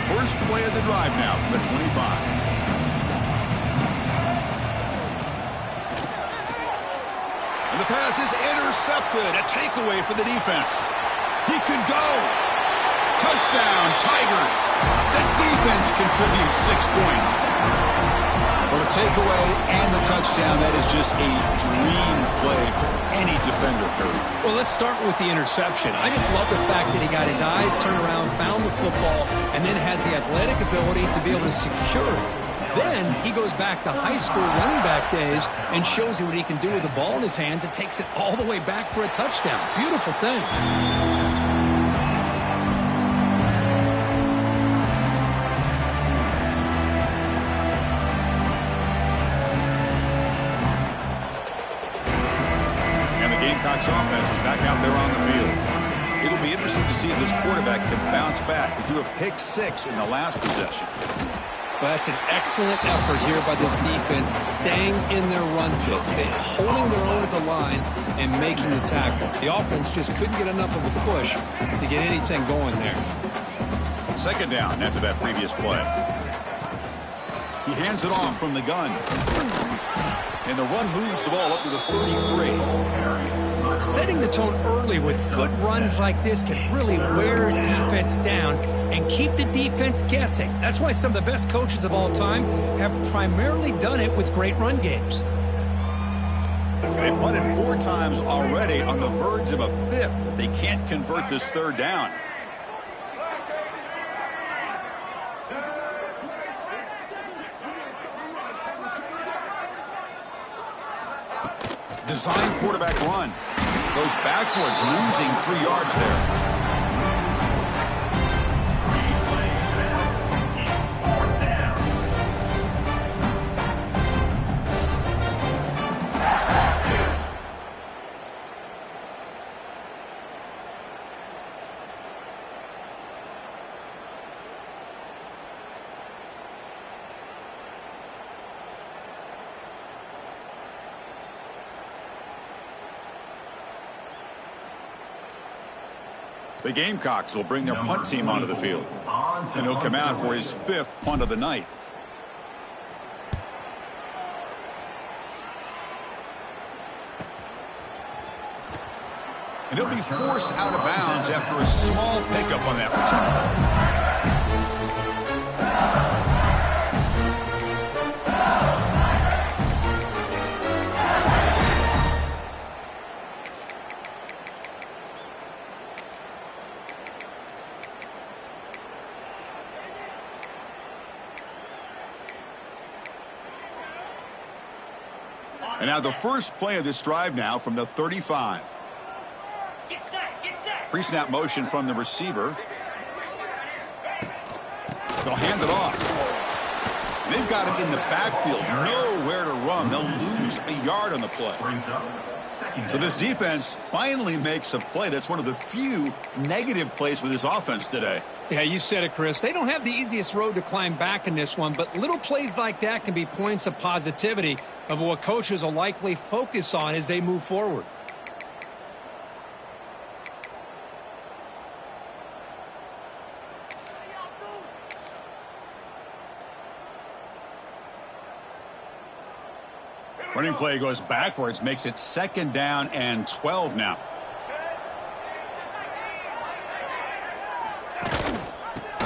[SPEAKER 1] First play of the drive now from the 25. And the pass is intercepted. A takeaway for the defense. He could go. Touchdown, Tigers. The defense contributes 6 points. Well, the takeaway and the touchdown, that is just a dream play for any defender, Kurt.
[SPEAKER 3] Well, let's start with the interception. I just love the fact that he got his eyes turned around, found the football, and then has the athletic ability to be able to secure it. Then he goes back to high school running back days and shows you what he can do with the ball in his hands and takes it all the way back for a touchdown. Beautiful thing.
[SPEAKER 1] Gamecocks offense is back out there on the field. It'll be interesting to see if this quarterback can bounce back. He threw a pick 6 in the last possession.
[SPEAKER 3] Well, that's an excellent effort here by this defense, staying in their run fits, holding their own at the line and making the tackle. The offense just couldn't get enough of a push to get anything going there.
[SPEAKER 1] Second down after that previous play. He hands it off from the gun. And the run moves the ball up to the 33.
[SPEAKER 3] Setting the tone early with good runs like this can really wear defense down and keep the defense guessing. That's why some of the best coaches of all time have primarily done it with great run games.
[SPEAKER 1] They punted 4 times already, on the verge of a 5th, but they can't convert this third down. Design quarterback run. Goes backwards, losing 3 yards there. The Gamecocks will bring their punt team onto the field. And he'll come out for his 5th punt of the night. And he'll be forced out of bounds after a small pickup on that return. And now the first play of this drive now from the 35. Pre-snap motion from the receiver. They'll hand it off. They've got him in the backfield. Nowhere to run. They'll lose a yard on the play. So this defense finally makes a play. That's one of the few negative plays for this offense today.
[SPEAKER 3] Yeah, you said it, Chris. They don't have the easiest road to climb back in this one, but little plays like that can be points of positivity of what coaches will likely focus on as they move forward.
[SPEAKER 1] Running play goes backwards, makes it 2nd down and 12 now.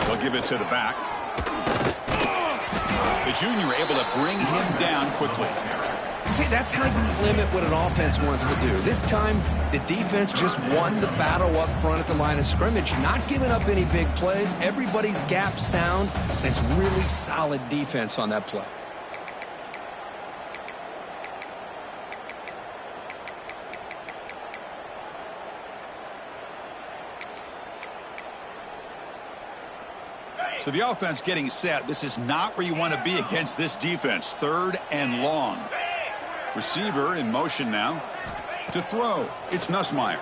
[SPEAKER 1] They'll give it to the back. The junior able to bring him down quickly.
[SPEAKER 2] See, that's how you limit what an offense wants to do. This time, the defense just won the battle up front at the line of scrimmage, not giving up any big plays. Everybody's gap sound, and it's really solid defense on that play.
[SPEAKER 1] So the offense getting set. This is not where you want to be against this defense. 3rd and long. Receiver in motion now. To throw. It's Nussmeier.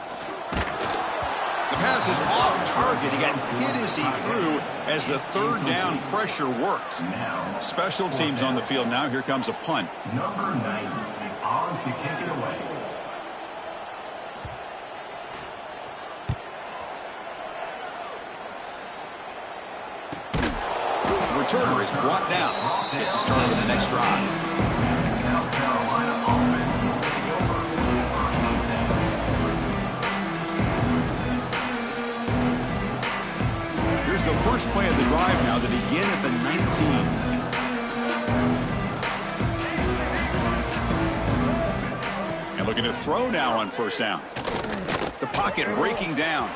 [SPEAKER 1] The pass is off target. He got hit as he threw as the 3rd down pressure worked. Special teams on the field now. Here comes a punt.
[SPEAKER 4] Number 90 on to kick it away.
[SPEAKER 1] Returner is brought down. Gets a start with the next drive.
[SPEAKER 4] South Carolina offense will take over.
[SPEAKER 1] Here's the first play of the drive now to begin at the 19. And looking to throw now on 1st down. The pocket breaking down.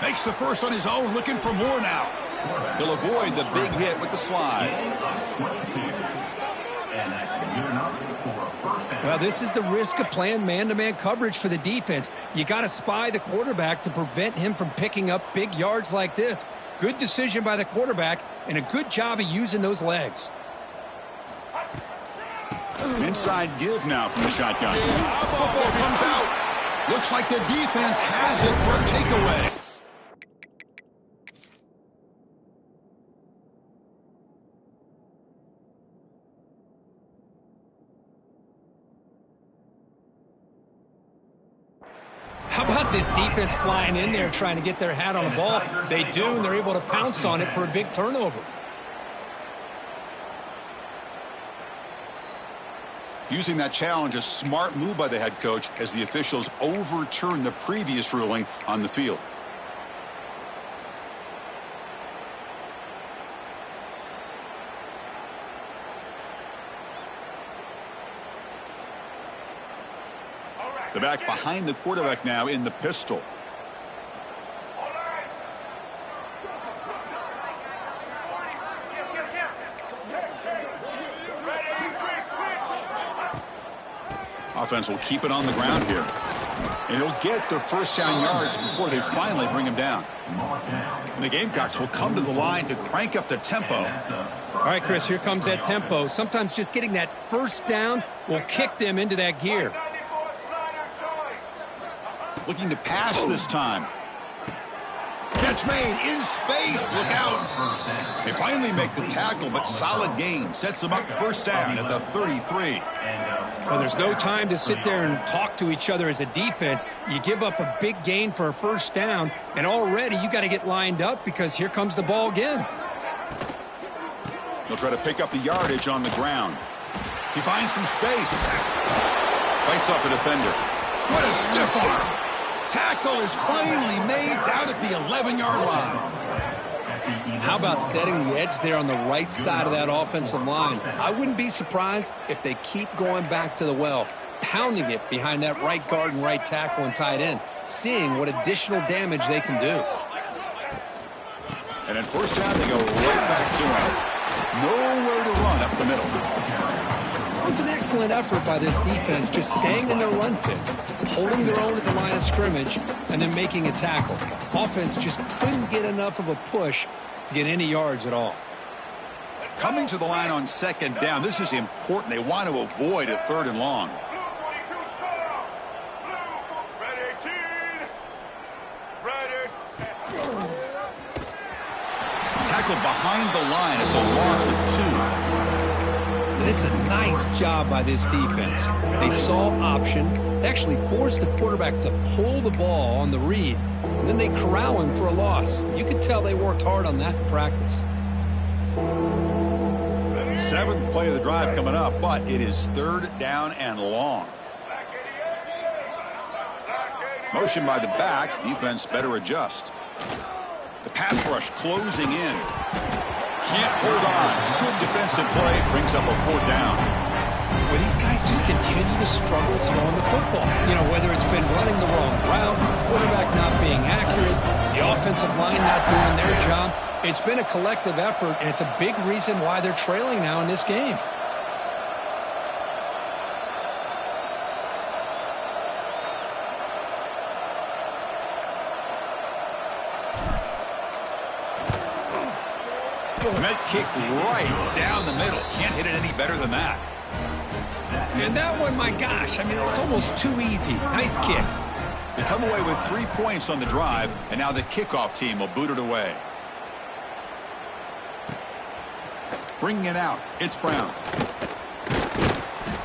[SPEAKER 1] Makes the first on his own, looking for more now. He'll avoid the big hit with the slide.
[SPEAKER 3] Well, this is the risk of playing man-to-man coverage for the defense. You got to spy the quarterback to prevent him from picking up big yards like this. Good decision by the quarterback and a good job of using those legs.
[SPEAKER 1] Inside give now from the shotgun. Football comes out. Looks like the defense has it for a takeaway.
[SPEAKER 3] How about this defense flying in there trying to get their hat on the ball? They do, and they're able to pounce on it for a big turnover.
[SPEAKER 1] Using that challenge, a smart move by the head coach as the officials overturn the previous ruling on the field. The back behind the quarterback now in the pistol. Offense will keep it on the ground here. And he'll get the 1st down yards before they finally bring him down. And the Gamecocks will come to the line to crank up the tempo.
[SPEAKER 3] All right, Chris, here comes that tempo. Sometimes just getting that 1st down will kick them into that gear.
[SPEAKER 1] Looking to pass this time. Catch made in space. Look out. They finally make the tackle, but solid gain. Sets them up 1st down at the 33.
[SPEAKER 3] Well, there's no time to sit there and talk to each other as a defense. You give up a big gain for a 1st down, and already you got to get lined up because here comes the ball again.
[SPEAKER 1] They'll try to pick up the yardage on the ground. He finds some space. Bites off a defender. What a stiff arm. Tackle is finally made down at the 11-yard line.
[SPEAKER 3] How about setting the edge there on the right side of that offensive line? I wouldn't be surprised if they keep going back to the well, pounding it behind that right guard and right tackle and tight end, seeing what additional damage they can do.
[SPEAKER 1] And at 1st down, they go right back to him. Nowhere to run up the middle.
[SPEAKER 3] was an excellent effort by this defense, just staying in their run fits, holding their own at the line of scrimmage, and then making a tackle. Offense just couldn't get enough of a push to get any yards at all.
[SPEAKER 1] Coming to the line on second down, this is important. They want to avoid a 3rd and long. Tackled behind the line. It's a loss of 2.
[SPEAKER 3] It's a nice job by this defense. They saw option. They actually forced the quarterback to pull the ball on the read, and then they corral him for a loss. You could tell they worked hard on that in practice.
[SPEAKER 1] 7th play of the drive coming up, but it is 3rd down and long. Motion by the back. Defense better adjust. The pass rush closing in. Can't hold on. Good defensive play. Brings up a 4th down.
[SPEAKER 3] Well, these guys just continue to struggle throwing the football. You know, whether it's been running the wrong route, the quarterback not being accurate, the offensive line not doing their job. It's been a collective effort, and it's a big reason why they're trailing now in this game.
[SPEAKER 1] Met kick right down the middle. Can't hit it any better than that.
[SPEAKER 3] And that one, my gosh, I mean, it's almost too easy. Nice kick.
[SPEAKER 1] They come away with 3 points on the drive, and now the kickoff team will boot it away. Bringing it out, it's Brown.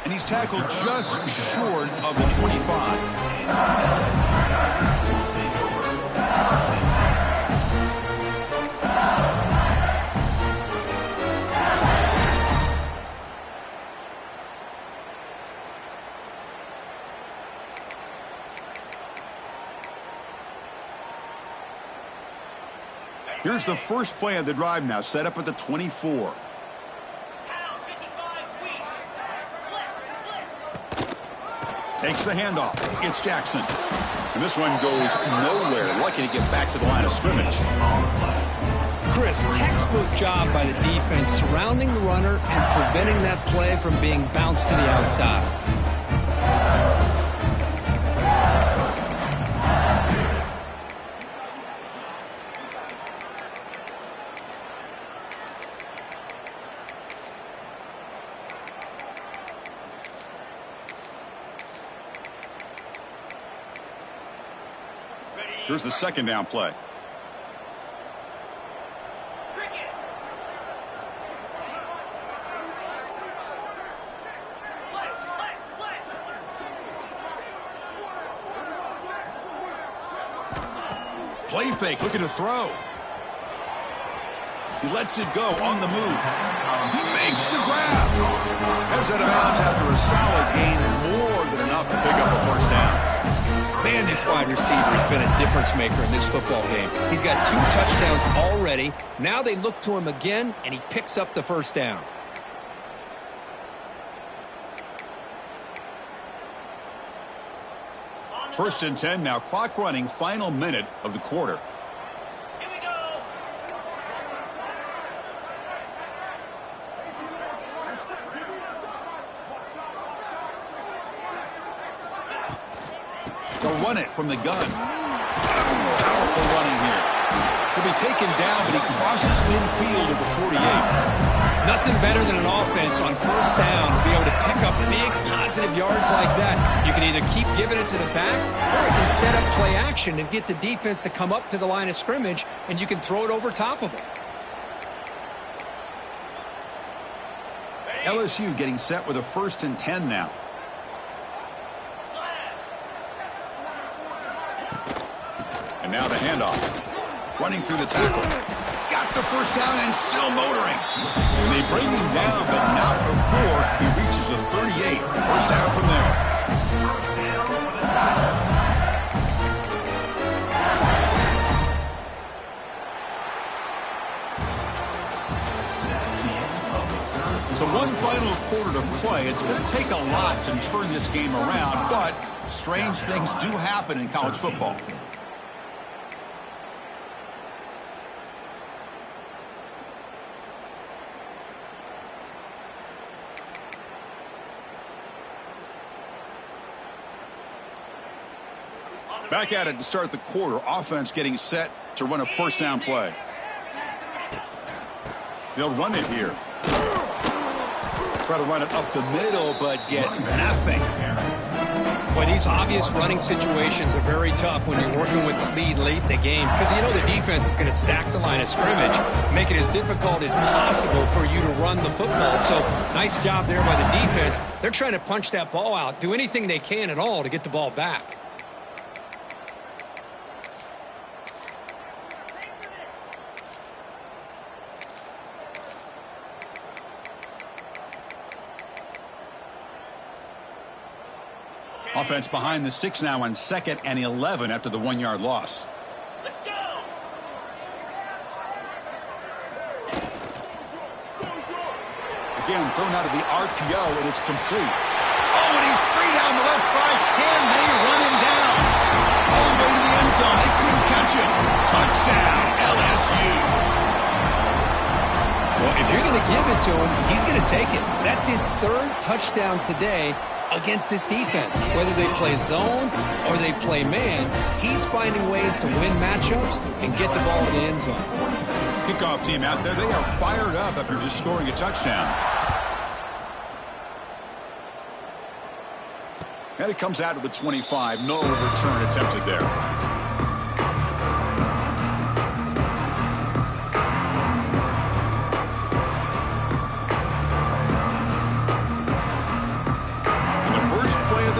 [SPEAKER 1] And he's tackled just short of the 25. Here's the first play of the drive now, set up at the 24. Takes the handoff. It's Jackson. And this one goes nowhere. Lucky to get back to the line of scrimmage.
[SPEAKER 3] Chris, textbook job by the defense surrounding the runner and preventing that play from being bounced to the outside.
[SPEAKER 1] Here's the 2nd down play. Play fake, looking to throw. He lets it go on the move. He makes the grab. Heads out of bounds after a solid gain, more than enough to pick up a 1st down.
[SPEAKER 3] Man, this wide receiver has been a difference maker in this football game. He's got 2 touchdowns already. Now they look to him again, and he picks up the 1st down.
[SPEAKER 1] First and 10 now. Clock running. Final minute of the quarter.
[SPEAKER 5] Here we go.
[SPEAKER 1] They'll run it from the gun. Powerful running here. He'll be taken down, but he crosses midfield at the 48.
[SPEAKER 3] Nothing better than an offense on 1st down to be able to pick up big positive yards like that. You can either keep giving it to the back, or it can set up play action and get the defense to come up to the line of scrimmage, and you can throw it over top of them.
[SPEAKER 1] LSU getting set with a 1st and 10 now. And now the handoff. Running through the tackle. He's got the 1st down and still motoring. And they bring him down, but not before he reaches a 38. 1st down from there. So one final quarter to play. It's going to take a lot to turn this game around, but strange things do happen in college football. Back at it to start the quarter. Offense getting set to run a first down play. They'll run it here. Try to run it up the middle, but get nothing.
[SPEAKER 3] Boy, these obvious running situations are very tough when you're working with the lead late in the game because you know the defense is going to stack the line of scrimmage, make it as difficult as possible for you to run the football. So nice job there by the defense. They're trying to punch that ball out, do anything they can at all to get the ball back.
[SPEAKER 1] Offense behind the 6 now on 2nd and 11 after the 1-yard loss.
[SPEAKER 5] Let's go.
[SPEAKER 1] Again, thrown out of the RPO, and it's complete. Oh, and he's free down the left side. Can they run him down? All the way to the end zone. They couldn't catch him. Touchdown, LSU.
[SPEAKER 3] Well, if you're going to give it to him, he's going to take it. That's his 3rd touchdown today against this defense. Whether they play zone or they play man, he's finding ways to win matchups and get the ball in the end zone.
[SPEAKER 1] Kickoff team out there, they are fired up after just scoring a touchdown. And it comes out of the 25. No return attempted there.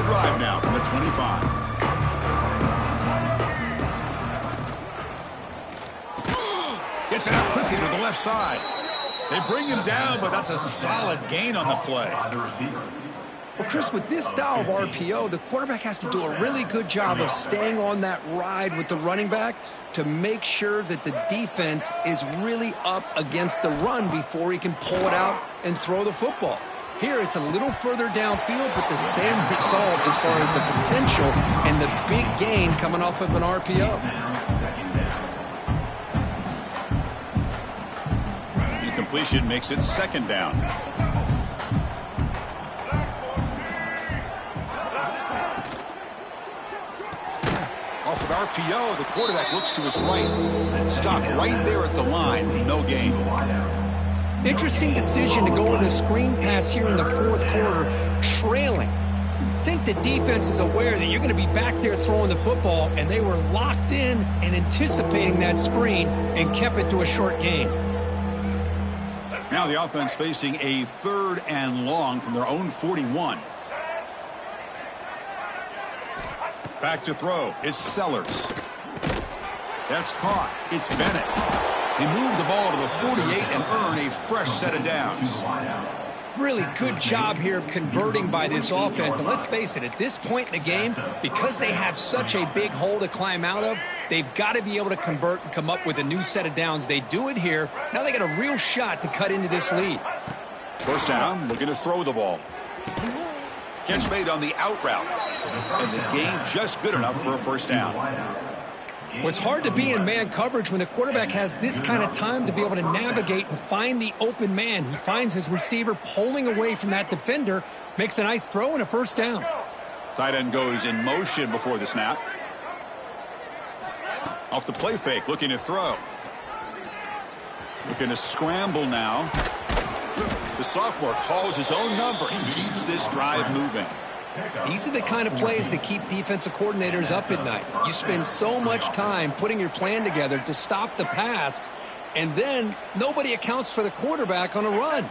[SPEAKER 1] Drive now from the 25. Gets it out quickly to the left side. They bring him down, but that's a solid gain on the play.
[SPEAKER 3] Well, Chris, with this style of RPO, the quarterback has to do a really good job of staying on that ride with the running back to make sure that the defense is really up against the run before he can pull it out and throw the football. Here, it's a little further downfield, but the same result as far as the potential and the big gain coming off of an RPO.
[SPEAKER 1] Incompletion makes it 2nd down. Off with RPO, the quarterback looks to his right. Stopped right there at the line. No gain.
[SPEAKER 3] Interesting decision to go with a screen pass here in the 4th quarter, trailing. I think the defense is aware that you're going to be back there throwing the football, and they were locked in and anticipating that screen and kept it to a short gain.
[SPEAKER 1] Now the offense facing a 3rd and long from their own 41. Back to throw. It's Sellers. That's caught. It's Bennett. They move the ball to the 48 and earn a fresh set of downs.
[SPEAKER 3] Really good job here of converting by this offense. And let's face it, at this point in the game, because they have such a big hole to climb out of, they've got to be able to convert and come up with a new set of downs. They do it here. Now they got a real shot to cut into this lead.
[SPEAKER 1] First down, looking to throw the ball. Catch made on the out route. And the gain just good enough for a first down.
[SPEAKER 3] Well, it's hard to be in man coverage when the quarterback has this kind of time to be able to navigate and find the open man. He finds his receiver pulling away from that defender, makes a nice throw and a first down.
[SPEAKER 1] Tight end goes in motion before the snap. Off the play fake, looking to throw. Looking to scramble now. The sophomore calls his own number and keeps this drive moving.
[SPEAKER 3] These are the kind of plays that keep defensive coordinators up at night. You spend so much time putting your plan together to stop the pass, and then nobody accounts for the quarterback on a run.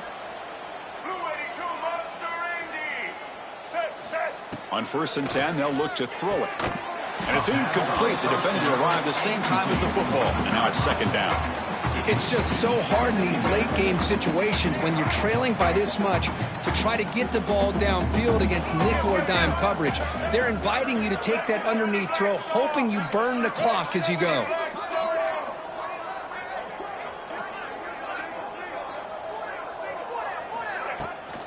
[SPEAKER 1] On 1st and 10, they'll look to throw it. And it's incomplete. The defender arrived the same time as the football, and now it's 2nd down.
[SPEAKER 3] It's just so hard in these late-game situations when you're trailing by this much to try to get the ball downfield against nickel or dime coverage. They're inviting you to take that underneath throw, hoping you burn the clock as you go.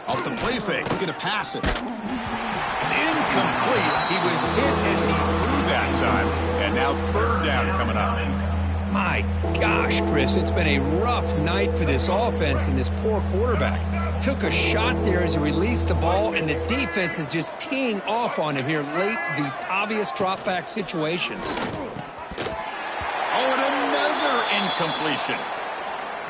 [SPEAKER 1] Off the play fake, looking to pass it. It's incomplete. He was hit as he threw that time. And now 3rd down coming up.
[SPEAKER 3] My gosh, Chris, it's been a rough night for this offense and this poor quarterback. took a shot there as he released the ball, and the defense is just teeing off on him here late in these obvious drop-back situations.
[SPEAKER 1] Oh, and another incompletion.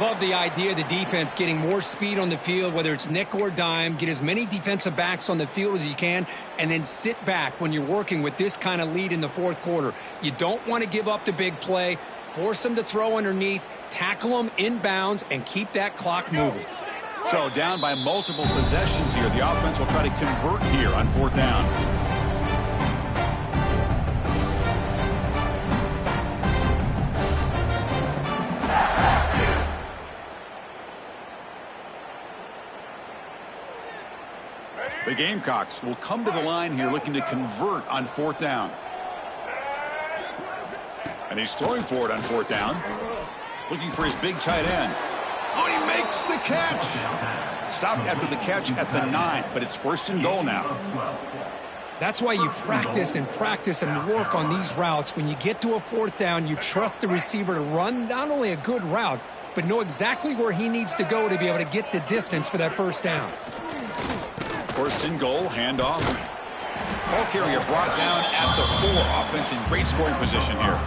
[SPEAKER 3] Love the idea of the defense getting more speed on the field, whether it's nickel or dime. Get as many defensive backs on the field as you can, and then sit back when you're working with this kind of lead in the fourth quarter. You don't want to give up the big play. Force them to throw underneath, tackle them inbounds, and keep that clock moving.
[SPEAKER 1] So down by multiple possessions here. The offense will try to convert here on fourth down. The Gamecocks will come to the line here looking to convert on fourth down. And he's throwing for it on fourth down. Looking for his big tight end. Oh, he makes the catch. Stopped after the catch at the 9, but it's first and goal now.
[SPEAKER 3] That's why you practice and work on these routes. When you get to a fourth down, you trust the receiver to run not only a good route, but know exactly where he needs to go to be able to get the distance for that first down.
[SPEAKER 1] First and goal, handoff. Ball carrier brought down at the 4. Offense in great scoring position here.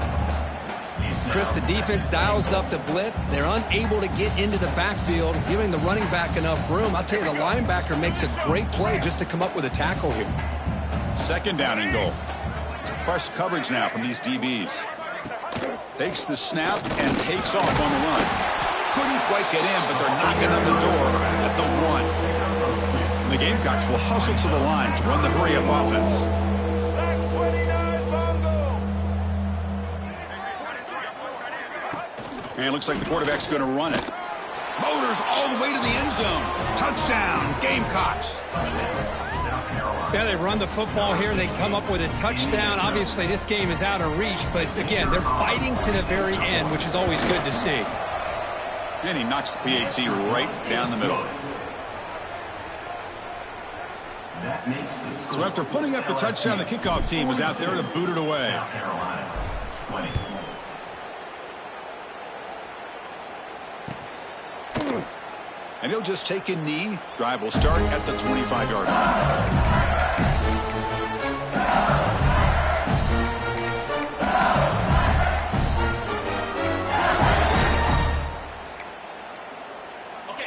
[SPEAKER 3] Chris, the defense dials up the blitz. They're unable to get into the backfield, giving the running back enough room. I'll tell you, the linebacker makes a great play just to come up with a tackle here.
[SPEAKER 1] Second down and goal. Press coverage now from these DBs. Takes the snap and takes off on the run. Couldn't quite get in, but they're knocking on the door at the 1. And the Gamecocks will hustle to the line to run the hurry-up offense. And it looks like the quarterback's going to run it. Motors all the way to the end zone. Touchdown, Gamecocks.
[SPEAKER 3] Yeah, they run the football here. They come up with a touchdown. Obviously, this game is out of reach, but again, they're fighting to the very end, which is always good to see.
[SPEAKER 1] And he knocks the PAT right down the middle. So after putting up the touchdown, the kickoff team is out there to boot it away. And he'll just take a knee. Drive will start at the 25-yard line.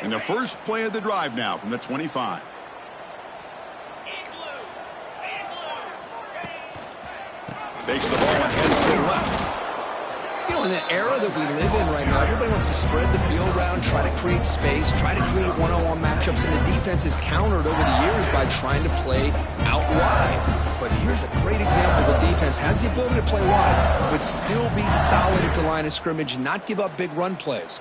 [SPEAKER 1] And the first play of the drive now from the 25. Takes the ball and heads to the left.
[SPEAKER 2] You know, in the era that we live in right now, everybody wants to spread the field around, try to create space, try to create one-on-one matchups, and the defense is countered over the years by trying to play out wide. But here's a great example. The defense has the ability to play wide, but still be solid at the line of scrimmage and not give up big run plays.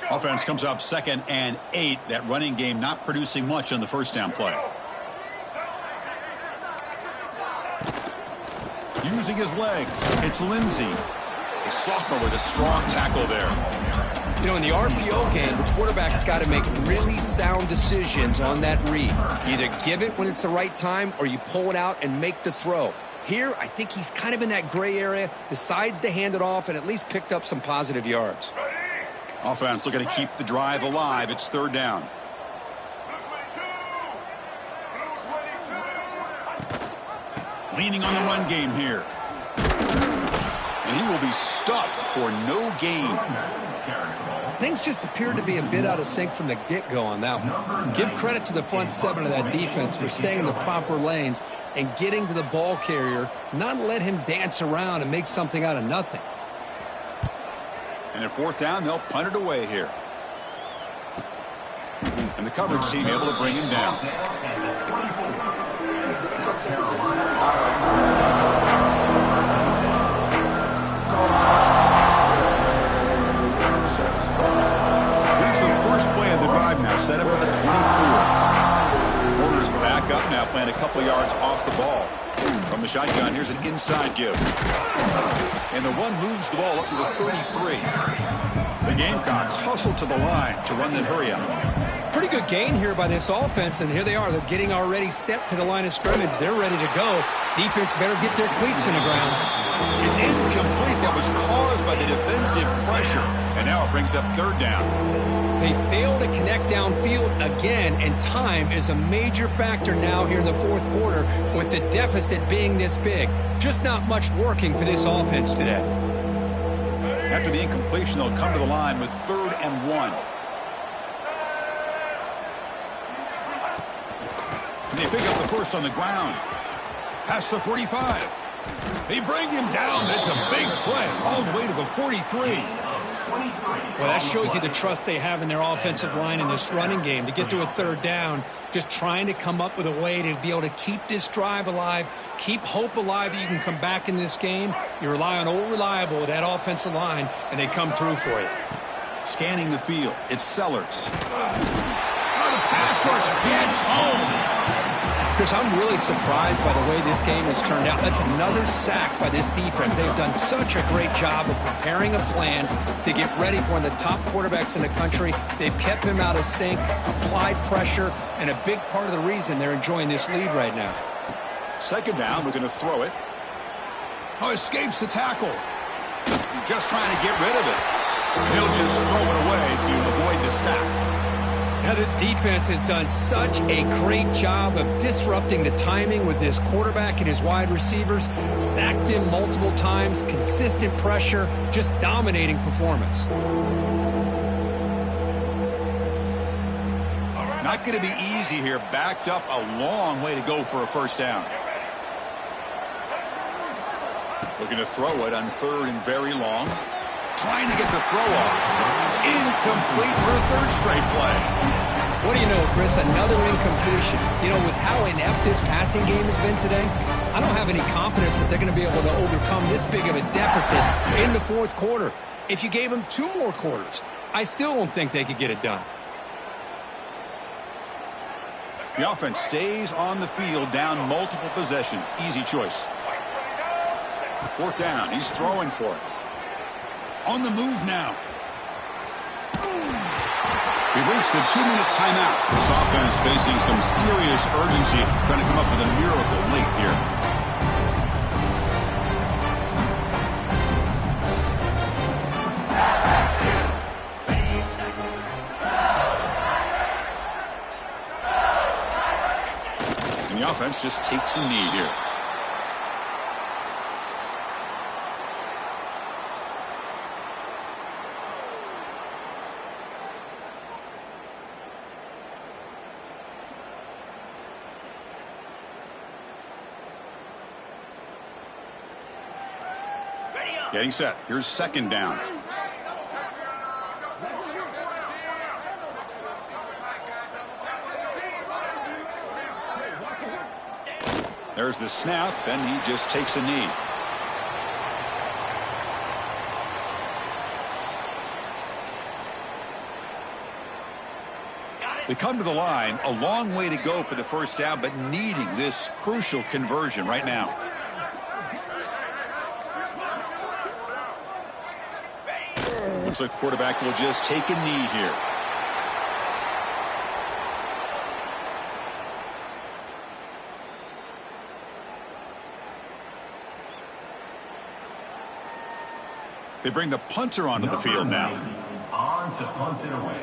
[SPEAKER 1] Offense comes up 2nd and 8. That running game not producing much on the first down play. Using his legs, it's Lindsey. The sophomore with a strong tackle there.
[SPEAKER 2] You know, in the RPO game, the quarterback's got to make really sound decisions on that read. Either give it when it's the right time or you pull it out and make the throw. Here, I think he's kind of in that gray area, decides to hand it off and at least picked up some positive yards.
[SPEAKER 1] Offense looking to keep the drive alive. It's 3rd down. Leaning on the run game here. And he will be stuffed for no gain.
[SPEAKER 2] Things just appeared to be a bit out of sync from the get-go on that one. Give credit to the front 7 of that defense for staying in the proper lanes and getting to the ball carrier, not let him dance around and make something out of nothing.
[SPEAKER 1] And at 4th down, they'll punt it away here. And the coverage team able to bring him down. Here's the first play of the drive now, set up at the 24. Corners back up now, playing a couple yards off the ball. From the shotgun, here's an inside give. And the one moves the ball up to the 33. The Gamecocks hustle to the line to run the hurry up.
[SPEAKER 3] Pretty good gain here by this offense, and here they are. They're getting already set to the line of scrimmage. They're ready to go. Defense better get their cleats in the ground.
[SPEAKER 1] It's incomplete. That was caused by the defensive pressure. And now it brings up third down.
[SPEAKER 3] They fail to connect downfield again, and time is a major factor now here in the fourth quarter with the deficit being this big. Just not much working for this offense today.
[SPEAKER 1] After the incompletion, they'll come to the line with 3rd and 1. And they pick up the first on the ground. Past the 45. They bring him down. It's a big play all the way to the 43.
[SPEAKER 3] Well, that shows you the trust they have in their offensive line in this running game. To get to a 3rd down, just trying to come up with a way to be able to keep this drive alive, keep hope alive that you can come back in this game. You rely on old reliable, that offensive line, and they come through for you.
[SPEAKER 1] Scanning the field, it's Sellers. The pass rush gets home.
[SPEAKER 3] Chris, I'm really surprised by the way this game has turned out. That's another sack by this defense. They've done such a great job of preparing a plan to get ready for one of the top quarterbacks in the country. They've kept him out of sync, applied pressure, and a big part of the reason they're enjoying this lead right now.
[SPEAKER 1] 2nd down, we're going to throw it. Oh, escapes the tackle. Just trying to get rid of it. He'll just throw it away to avoid the sack.
[SPEAKER 3] Now, this defense has done such a great job of disrupting the timing with this quarterback and his wide receivers. Sacked him multiple times, consistent pressure, just dominating performance.
[SPEAKER 1] Not going to be easy here. Backed up a long way to go for a 1st down. Looking to throw it on 3rd and very long. Trying to get the throw off. Incomplete for a 3rd straight play.
[SPEAKER 3] What do you know, Chris? Another incompletion. You know, with how inept this passing game has been today, I don't have any confidence that they're going to be able to overcome this big of a deficit in the 4th quarter. If you gave them 2 more quarters, I still don't think they could get it done.
[SPEAKER 1] The offense stays on the field, down multiple possessions. Easy choice. 4th down. He's throwing for it. On the move now. We've reached the 2-minute timeout. This offense facing some serious urgency, trying to come up with a miracle late here. And the offense just takes a knee here. Getting set. Here's 2nd down. There's the snap, and he just takes a knee. They come to the line, a long way to go for the 1st down, but needing this crucial conversion right now. Looks like the quarterback will just take a knee here. They bring the punter onto the field now.
[SPEAKER 4] On to punt it away.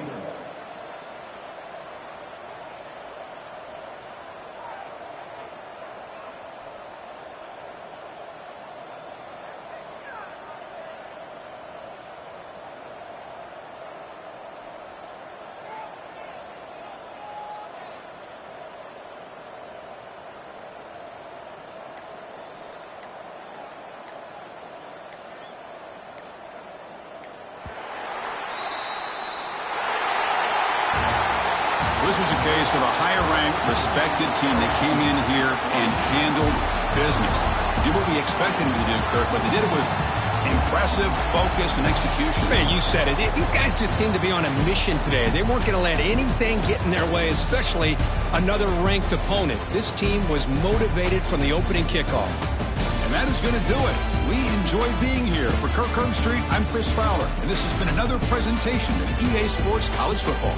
[SPEAKER 1] This was a case of a higher-ranked, respected team that came in here and handled business. Did what we expected them to do, Kirk, but they did it with impressive focus and execution.
[SPEAKER 3] Man, you said it. These guys just seem to be on a mission today. They weren't going to let anything get in their way, especially another ranked opponent. This team was motivated from the opening kickoff.
[SPEAKER 1] And that is going to do it. We enjoyed being here. For Kirk Street, I'm Chris Fowler, and this has been another presentation of EA Sports College Football.